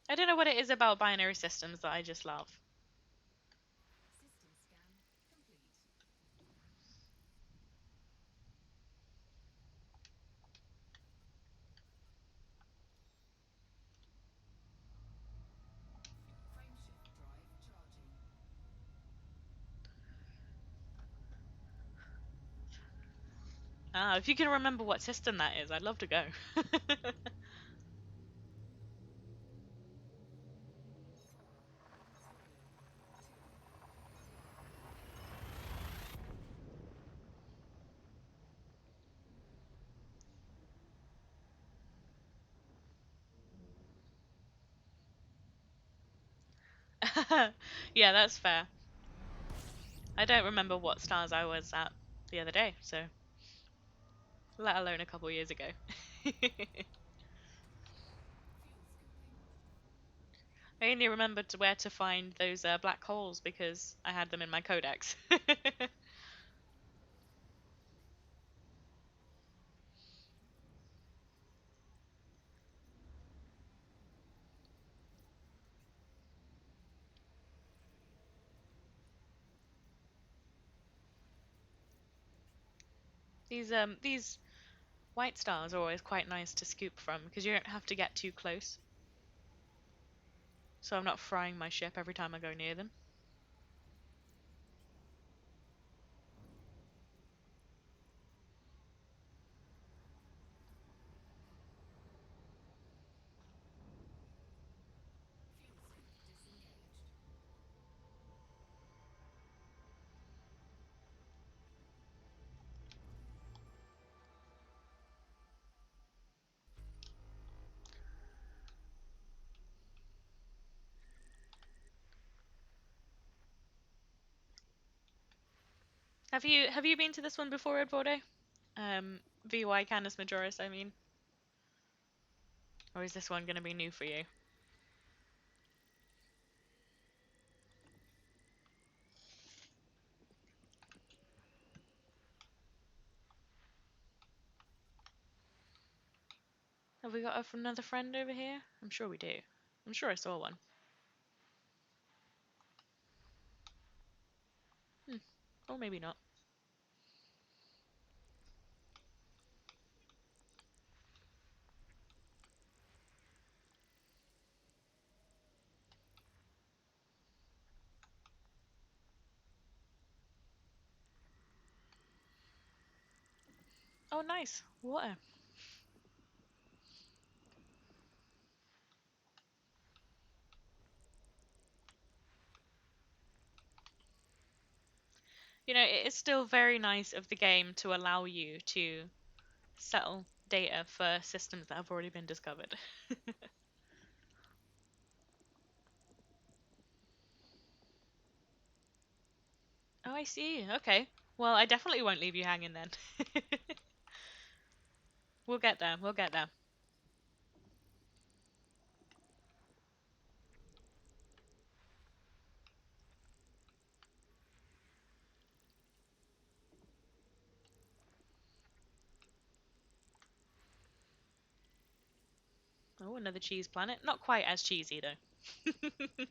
S1: I don't know what it is about binary systems that I just love. Ah, if you can remember what system that is, I'd love to go. Yeah, that's fair. I don't remember what stars I was at the other day, so let alone a couple years ago. I only remembered where to find those black holes because I had them in my codex. These white stars are always quite nice to scoop from because you don't have to get too close, so I'm not frying my ship every time I go near them. Have you been to this one before, Edwardo? VY Canis Majoris, I mean, or is this one going to be new for you? Have we got another friend over here? I'm sure we do. I'm sure I saw one. Hmm. Or maybe not. Oh, nice. Water. You know, it is still very nice of the game to allow you to settle data for systems that have already been discovered. Oh, I see. Okay. Well, I definitely won't leave you hanging then. We'll get there. We'll get there. Oh, another cheese planet. Not quite as cheesy though.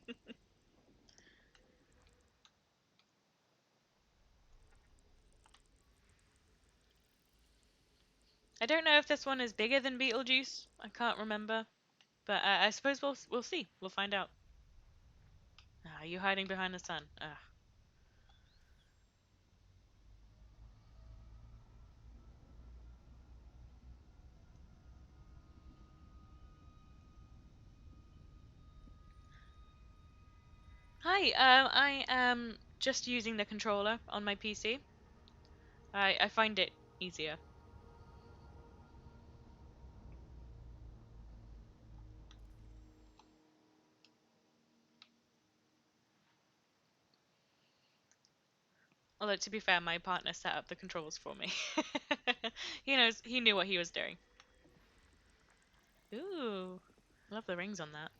S1: I don't know if this one is bigger than Beetlejuice. I can't remember, but I suppose we'll see. We'll find out. Ah, are you hiding behind the sun? Ah. Hi. I am just using the controller on my PC. I find it easier. Although to be fair, my partner set up the controls for me. He knew what he was doing. Ooh, love the rings on that.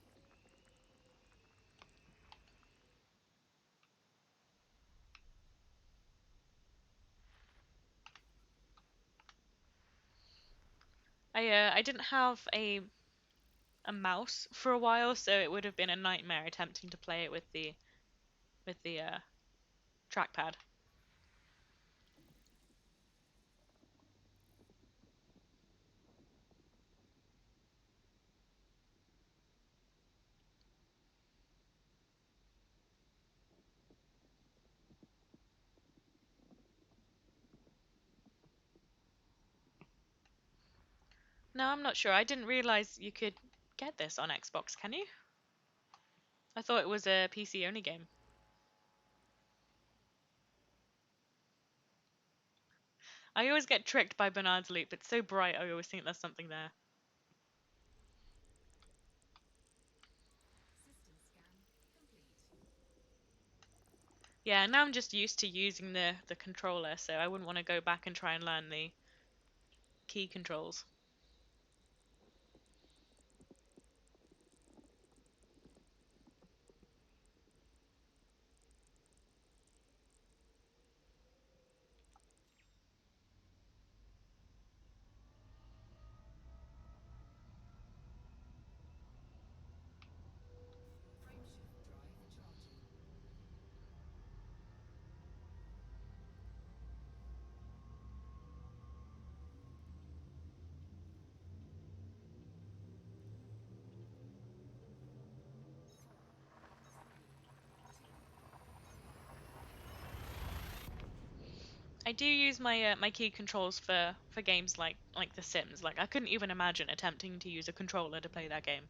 S1: I didn't have a mouse for a while, so it would have been a nightmare attempting to play it with the trackpad. No, I'm not sure. I didn't realize you could get this on Xbox, can you? I thought it was a PC only game. I always get tricked by Bernard's Loop. It's so bright, I always think there's something there. Yeah, now I'm just used to using the controller, so I wouldn't want to go back and try and learn the key controls. I do use my key controls for games like The Sims. Like I couldn't even imagine attempting to use a controller to play that game.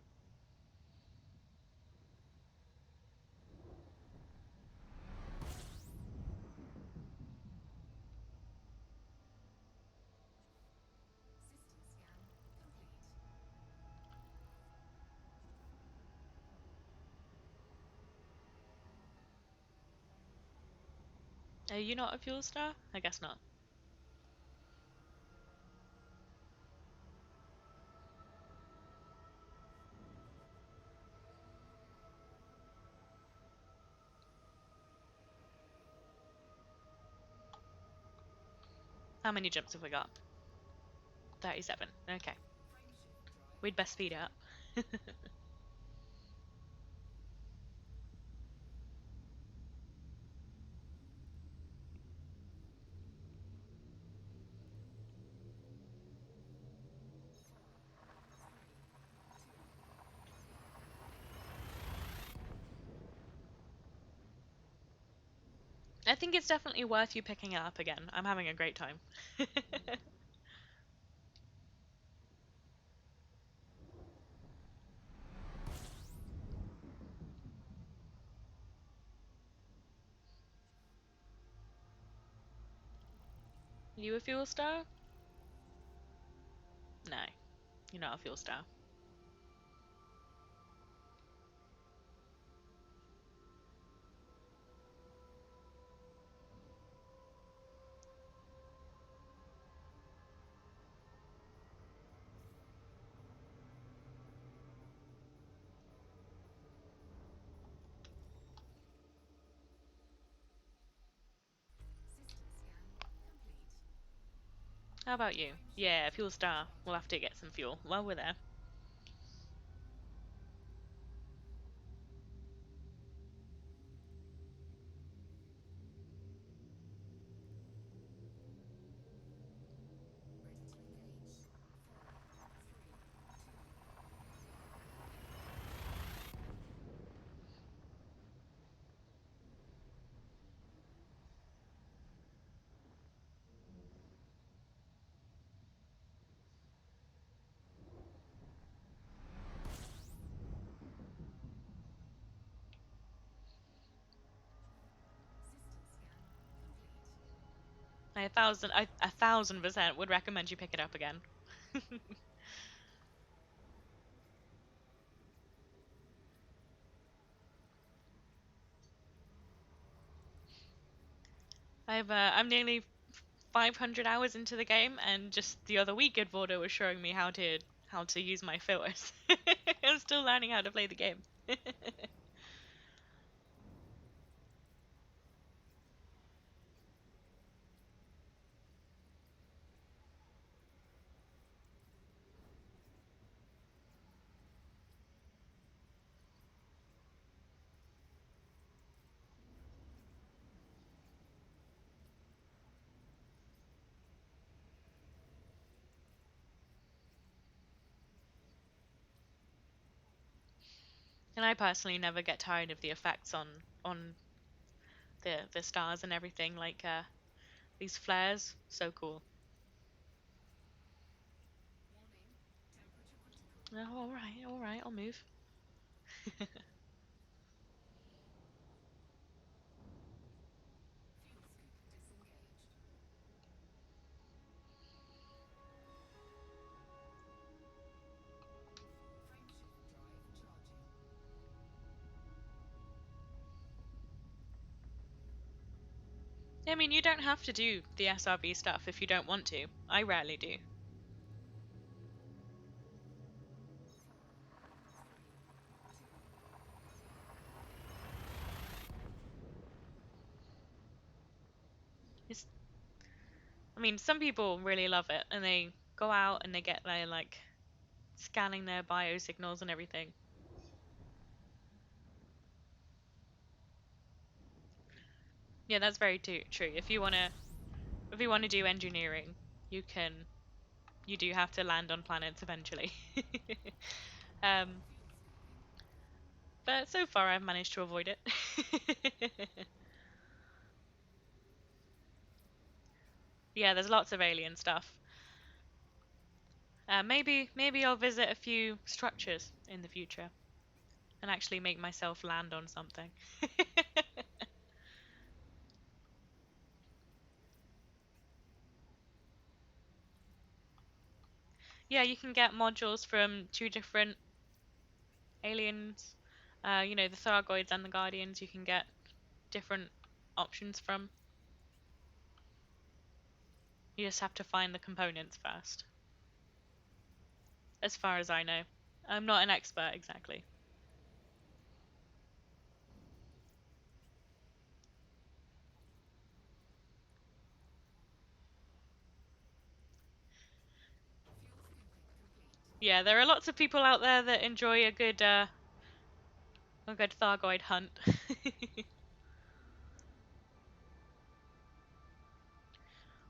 S1: Are you not a fuel star? I guess not. How many jumps have we got? 37. Okay. We'd best speed it up. I think it's definitely worth you picking it up again. I'm having a great time. You a fuel star? No, you're not a fuel star. How about you? Yeah, fuel star. We'll have to get some fuel while we're there. I 1,000% would recommend you pick it up again. I'm nearly 500 hours into the game, and just the other week, Edvordo was showing me how to use my filters. I'm still learning how to play the game. And I personally never get tired of the effects on the stars and everything, like these flares, so cool. Oh, all right, I'll move. I mean, you don't have to do the SRV stuff if you don't want to. I rarely do. It's, I mean, some people really love it, and they go out and they get their like scanning their biosignals and everything. Yeah, that's very true. If you wanna do engineering, you can you do have to land on planets eventually. um, but so far I've managed to avoid it. Yeah, there's lots of alien stuff. Maybe I'll visit a few structures in the future and actually make myself land on something. Yeah, you can get modules from two different aliens. The Thargoids and the Guardians. You can get different options from. You just have to find the components first, as far as I know. I'm not an expert exactly. Yeah, there are lots of people out there that enjoy a good Thargoid hunt.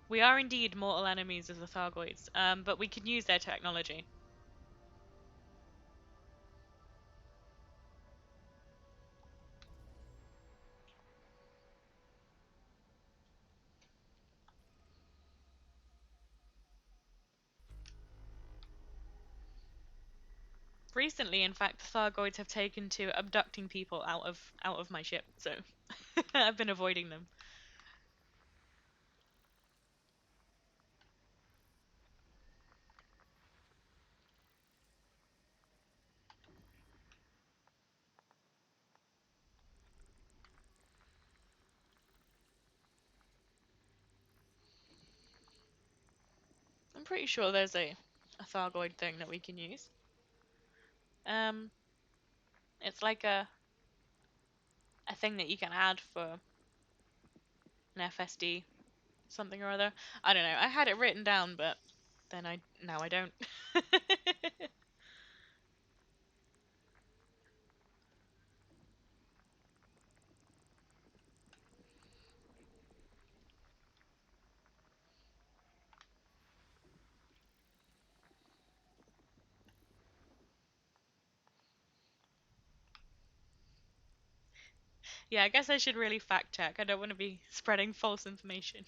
S1: We are indeed mortal enemies of the Thargoids, but we can use their technology. Recently, in fact, the Thargoids have taken to abducting people out of my ship, so I've been avoiding them. pretty sure there's a Thargoid thing that we can use. Um, it's like a thing that you can add for an FSD something or other. I don't know. I had it written down, but then now I don't. Yeah, I guess I should really fact check. I don't want to be spreading false information.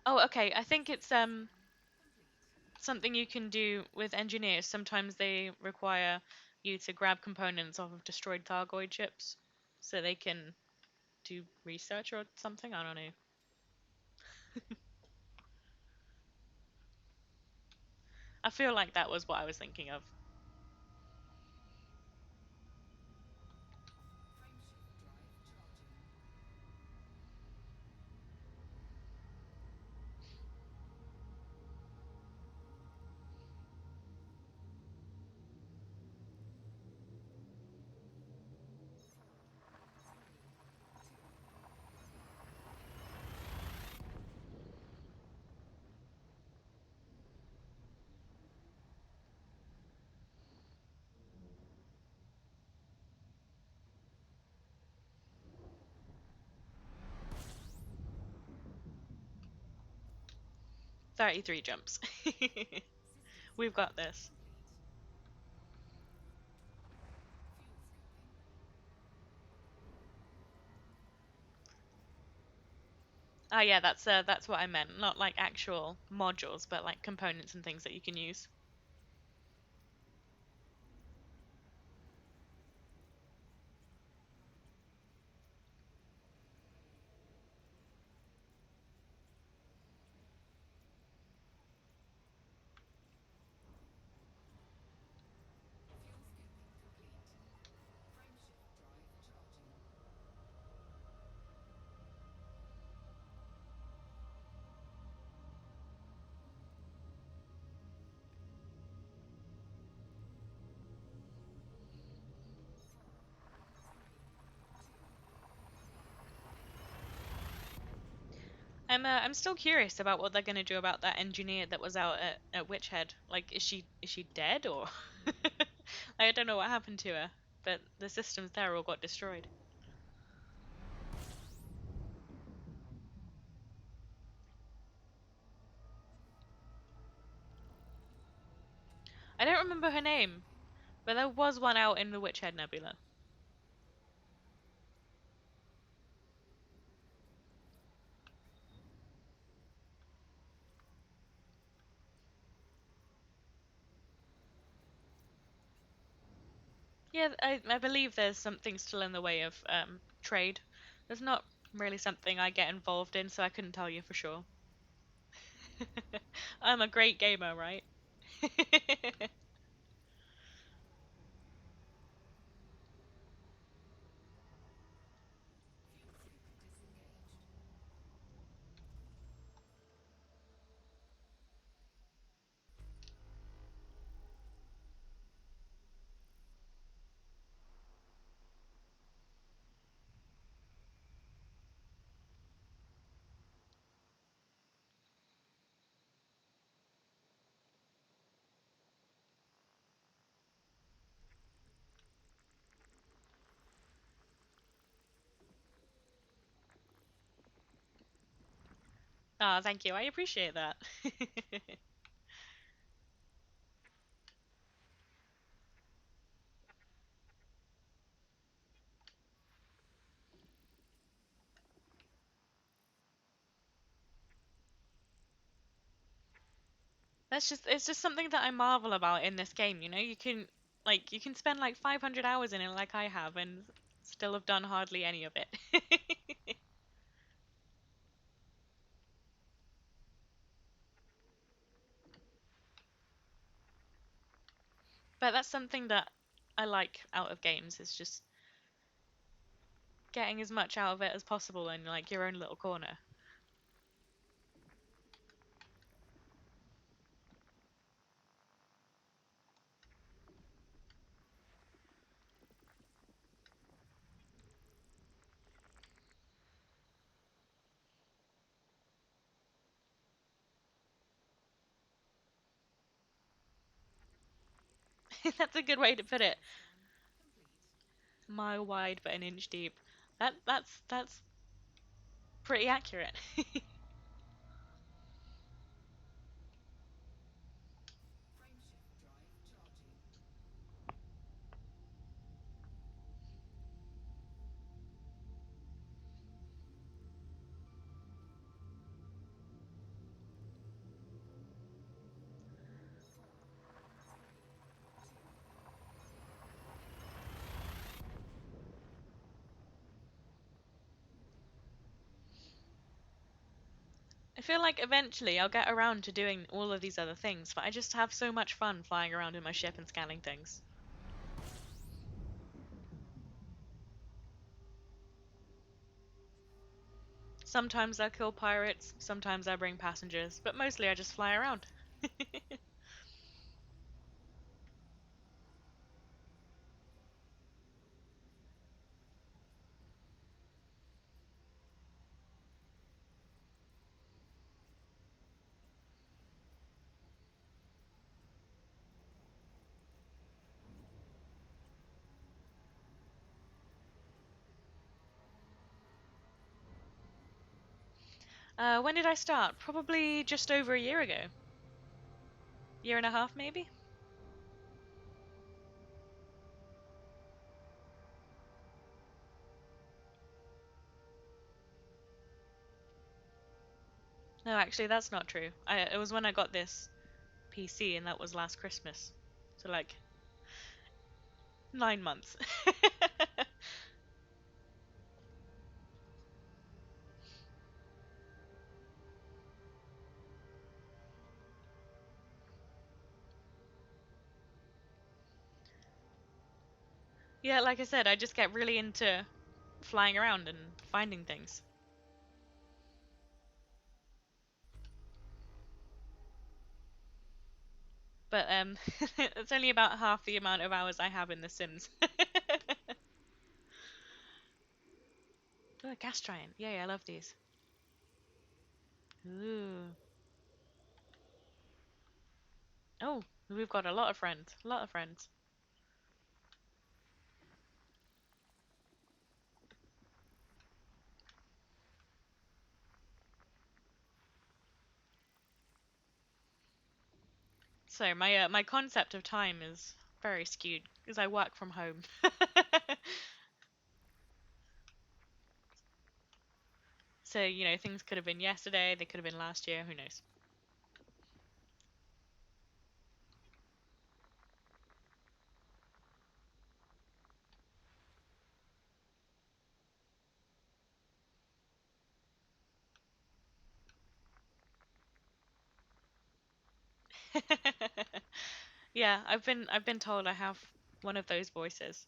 S1: Oh, okay. I think it's something you can do with engineers. Sometimes they require you to grab components off of destroyed Thargoid ships so they can do research or something. I don't know. I feel like that was what I was thinking of. – 33 jumps. We've got this. Oh yeah, that's what I meant. Not like actual modules, but like components and things that you can use. I'm still curious about what they're gonna do about that engineer that was out at Witchhead. Like, is she dead or? Like, I don't know what happened to her, but the systems there all got destroyed. I don't remember her name, but there was one out in the Witchhead Nebula. Yeah, I believe there's something still in the way of trade. There's not really something I get involved in, so I couldn't tell you for sure. I'm a great gamer, right? Ah, thank you. I appreciate that. It's just something that I marvel about in this game, you know? You can spend like 500 hours in it like I have and still have done hardly any of it. But that's something that I like out of games is just getting as much out of it as possible in like your own little corner. That's a good way to put it. Mile wide but an inch deep. That's pretty accurate. I feel like eventually I'll get around to doing all of these other things, but I just have so much fun flying around in my ship and scanning things. Sometimes I kill pirates, sometimes I bring passengers, but mostly I just fly around. When did I start? Probably just over a year ago. Year and a half, maybe? No, actually, that's not true. It was when I got this PC, and that was last Christmas. So, like, 9 months. Yeah, like I said, I just get really into flying around and finding things. But it's only about half the amount of hours I have in The Sims. Oh, a gas giant. Yay, I love these. Ooh. Oh, we've got a lot of friends. A lot of friends. So my concept of time is very skewed because I work from home. So, things could have been yesterday, they could have been last year, who knows. Yeah, I've been told I have one of those voices.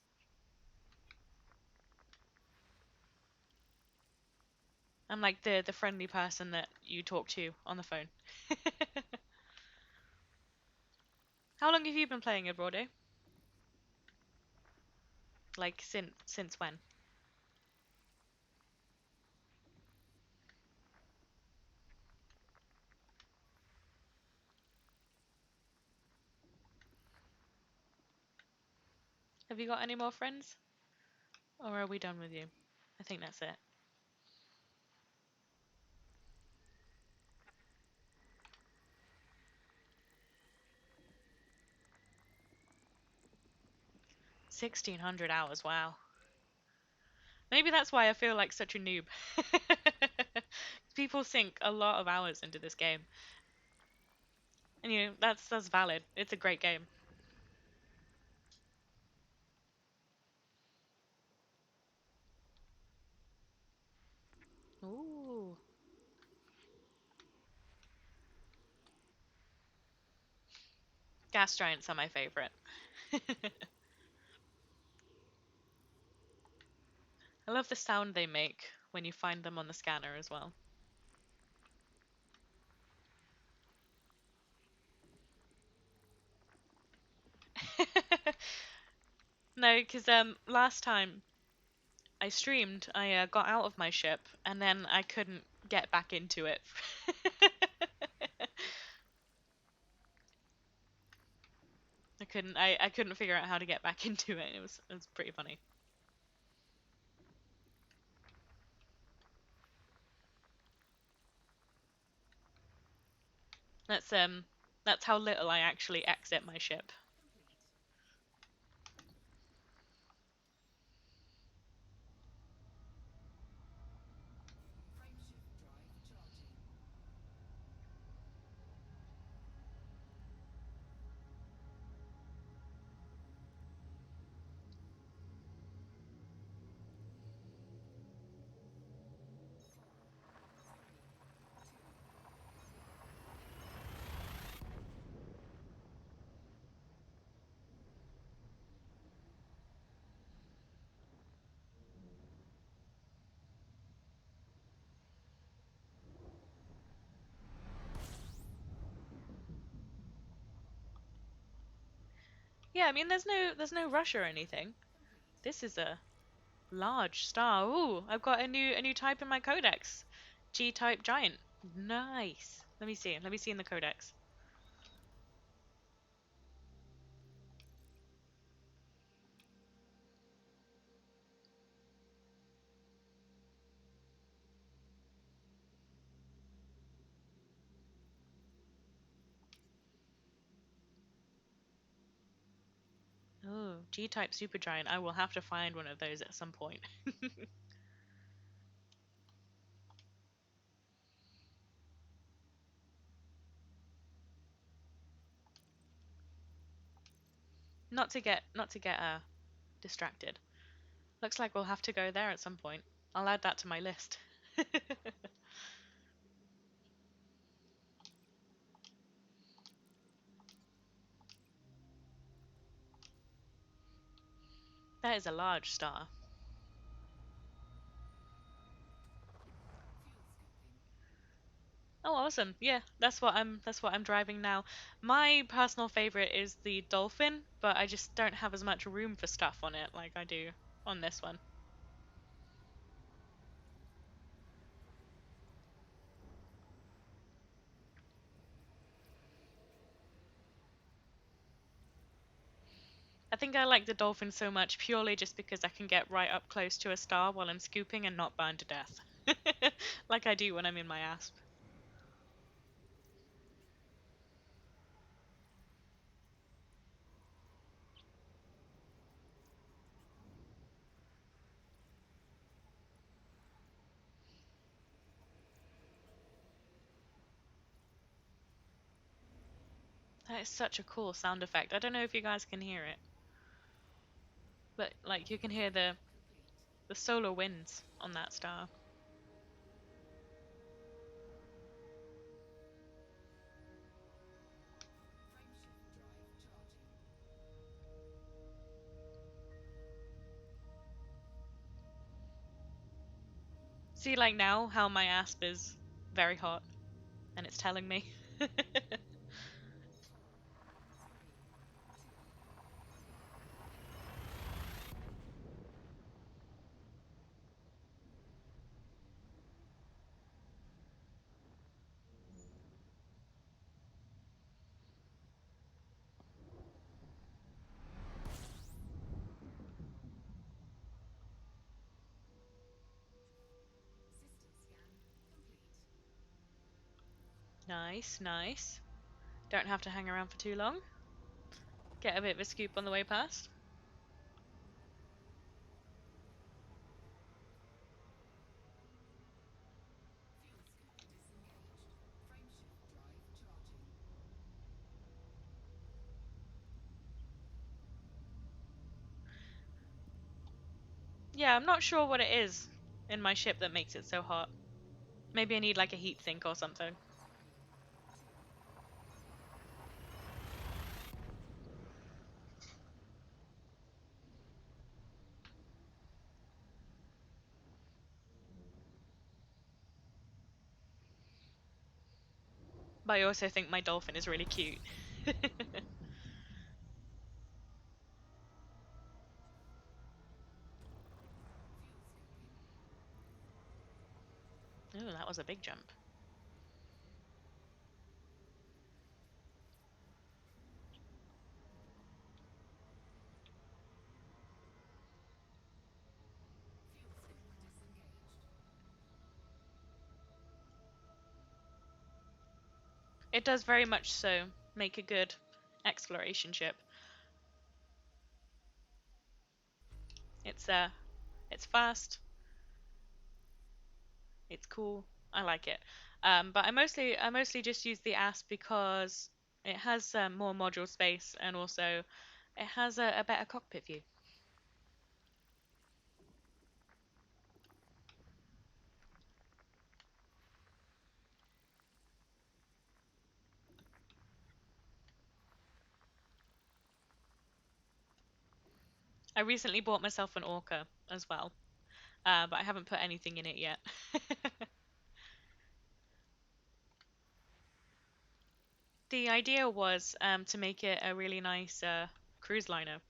S1: I'm like the friendly person that you talk to on the phone. How long have you been playing Abroad? Like since when? Have you got any more friends? Or are we done with you? I think that's it. 1,600 hours, wow. Maybe that's why I feel like such a noob. People sink a lot of hours into this game. And that's valid. It's a great game. Ooh. Gas giants are my favorite. I love the sound they make when you find them on the scanner as well. No, because last time I streamed, I got out of my ship and then I couldn't get back into it. I couldn't figure out how to get back into it. It was pretty funny. That's that's how little I actually exit my ship. Yeah, I mean there's no rush or anything. This is a large star. Ooh, I've got a new type in my codex. G-type giant. Nice. Let me see. Let me see in the codex. Oh, G-type supergiant. I will have to find one of those at some point. Not to get distracted. Looks like we'll have to go there at some point. I'll add that to my list. That is a large star. Oh, awesome. Yeah, that's what I'm driving now. My personal favorite is the Dolphin, but I just don't have as much room for stuff on it like I do on this one. I think I like the Dolphin so much purely just because I can get right up close to a star while I'm scooping and not burn to death. Like I do when I'm in my asp. That is such a cool sound effect. I don't know if you guys can hear it, but like you can hear the solar winds on that star. See, like now, how my asp is very hot, and it's telling me. Nice, nice. Don't have to hang around for too long. Get a bit of a scoop on the way past. Yeah, I'm not sure what it is in my ship that makes it so hot. Maybe I need like a heat sink or something. But I also think my dolphin is really cute. Ooh, that was a big jump. It does very much so make a good exploration ship. It's it's fast, it's cool. I like it. But I mostly just use the Asp because it has more module space and also it has a better cockpit view. I recently bought myself an Orca as well, but I haven't put anything in it yet. The idea was to make it a really nice cruise liner,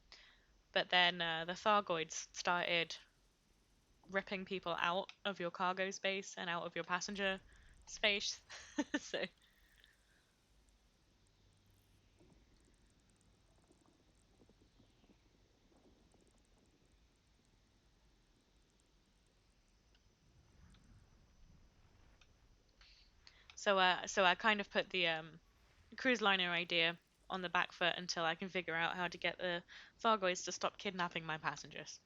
S1: but then the Thargoids started ripping people out of your cargo space and out of your passenger space. so so I kind of put the cruise liner idea on the back foot until I can figure out how to get the Thargoids to stop kidnapping my passengers.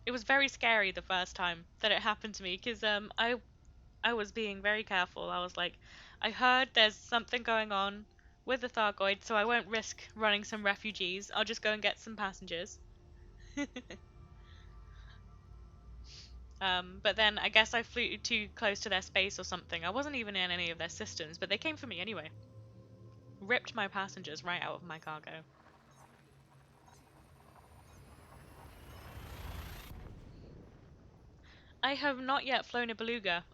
S1: It was very scary the first time that it happened to me because I was being very careful. I was like, I heard there's something going on with the Thargoid, so I won't risk running some refugees. I'll just go and get some passengers. But then I guess I flew too close to their space or something. I wasn't even in any of their systems, but they came for me anyway. Ripped my passengers right out of my cargo. I have not yet flown a beluga,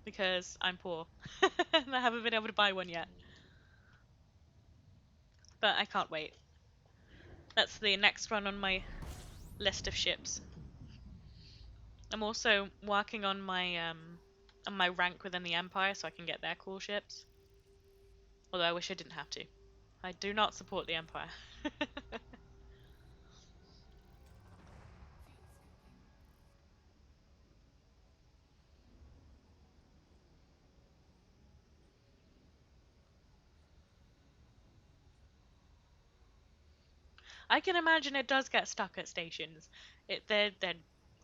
S1: because I'm poor. And I haven't been able to buy one yet. But I can't wait. That's the next one on my list of ships. I'm also working on my rank within the Empire so I can get their cool ships. Although I wish I didn't have to. I do not support the Empire. I can imagine it does get stuck at stations. They're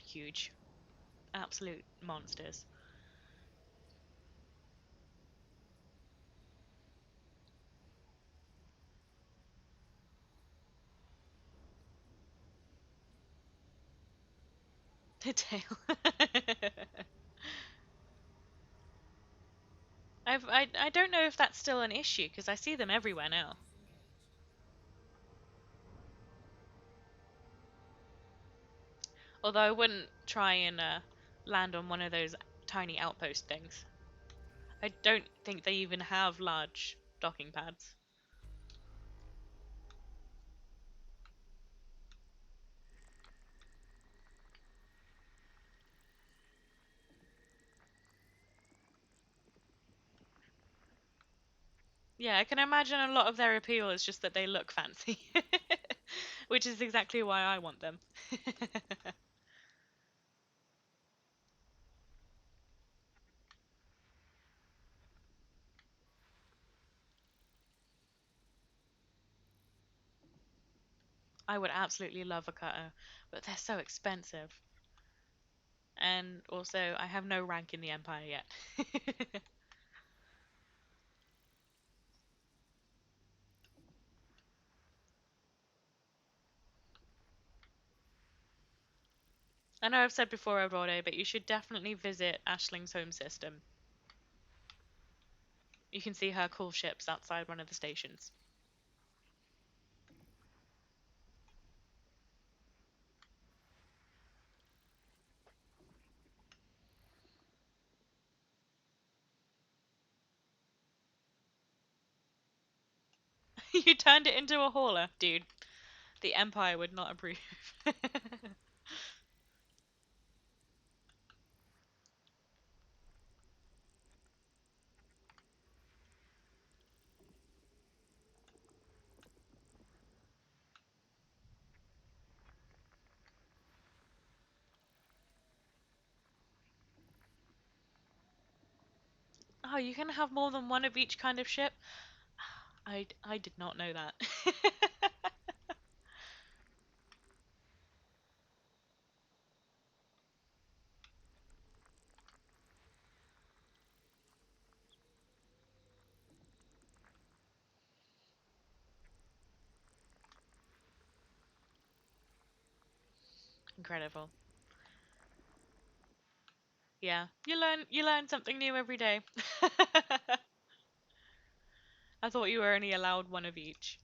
S1: huge, absolute monsters. The tail. I don't know if that's still an issue because I see them everywhere now. Although I wouldn't try and land on one of those tiny outpost things. I don't think they even have large docking pads. Yeah, I can imagine a lot of their appeal is just that they look fancy. Which is exactly why I want them. I would absolutely love a cutter, but they're so expensive. And also, I have no rank in the Empire yet. I know I've said before, Aurora, but you should definitely visit Ashling's home system. You can see her cool ships outside one of the stations. You turned it into a hauler, dude. The Empire would not approve. Oh, you can have more than one of each kind of ship? I did not know that. Incredible. Yeah, you learn something new every day. I thought you were only allowed one of each.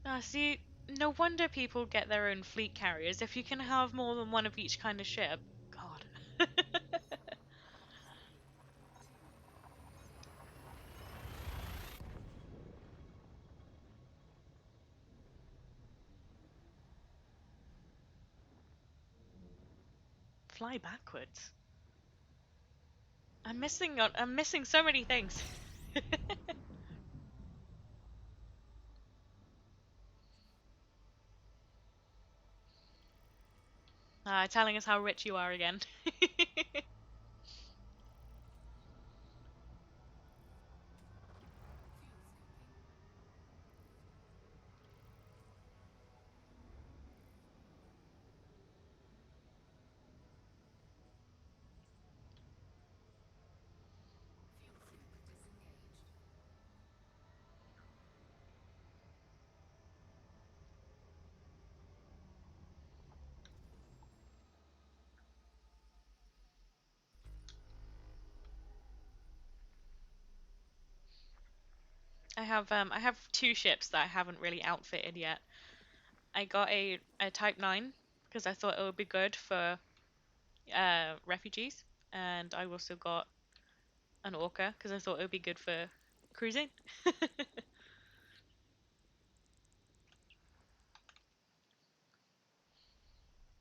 S1: Ah, see, no wonder people get their own fleet carriers if you can have more than one of each kind of ship. God. Fly backwards. I'm missing so many things. Telling us how rich you are again. I have two ships that I haven't really outfitted yet. I got a Type 9 because I thought it would be good for refugees, and I also got an Orca because I thought it would be good for cruising.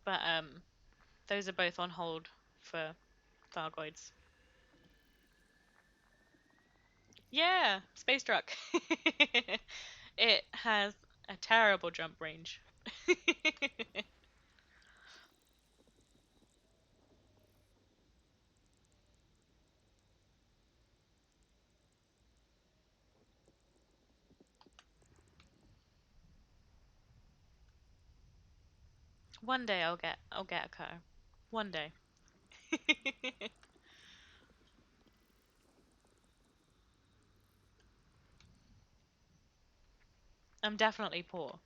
S1: But those are both on hold for Thargoids. Yeah, space truck. It has a terrible jump range. One day I'll get a car. One day. I'm definitely poor.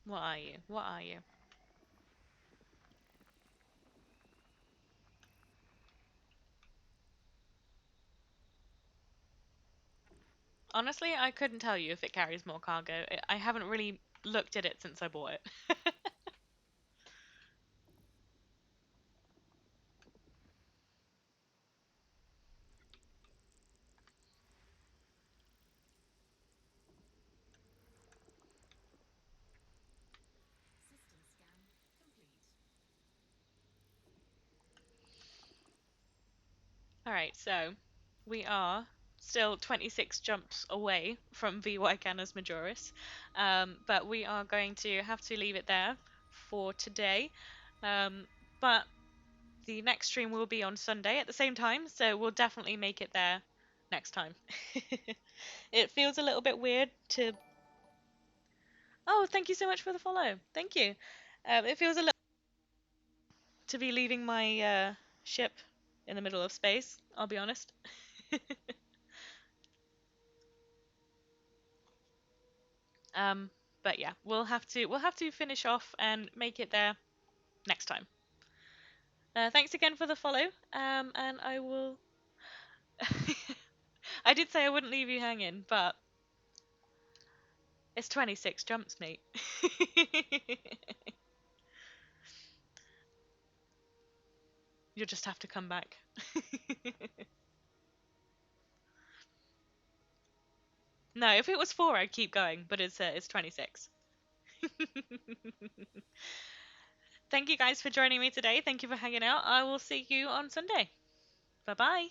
S1: What are you? What are you? Honestly, I couldn't tell you if it carries more cargo. I haven't really looked at it since I bought it. Alright, so we are still 26 jumps away from VY Canis Majoris, but we are going to have to leave it there for today. But the next stream will be on Sunday at the same time, so we'll definitely make it there next time. It feels a little bit weird to. Oh, thank you so much for the follow. Thank you. It feels a little to be leaving my ship in the middle of space, I'll be honest. Um, but yeah, we'll have to finish off and make it there next time. Thanks again for the follow. And I will. I did say I wouldn't leave you hanging, but it's 26 jumps, mate. You'll just have to come back. No, if it was 4, I'd keep going, but it's 26. Thank you guys for joining me today. Thank you for hanging out. I will see you on Sunday. Bye bye.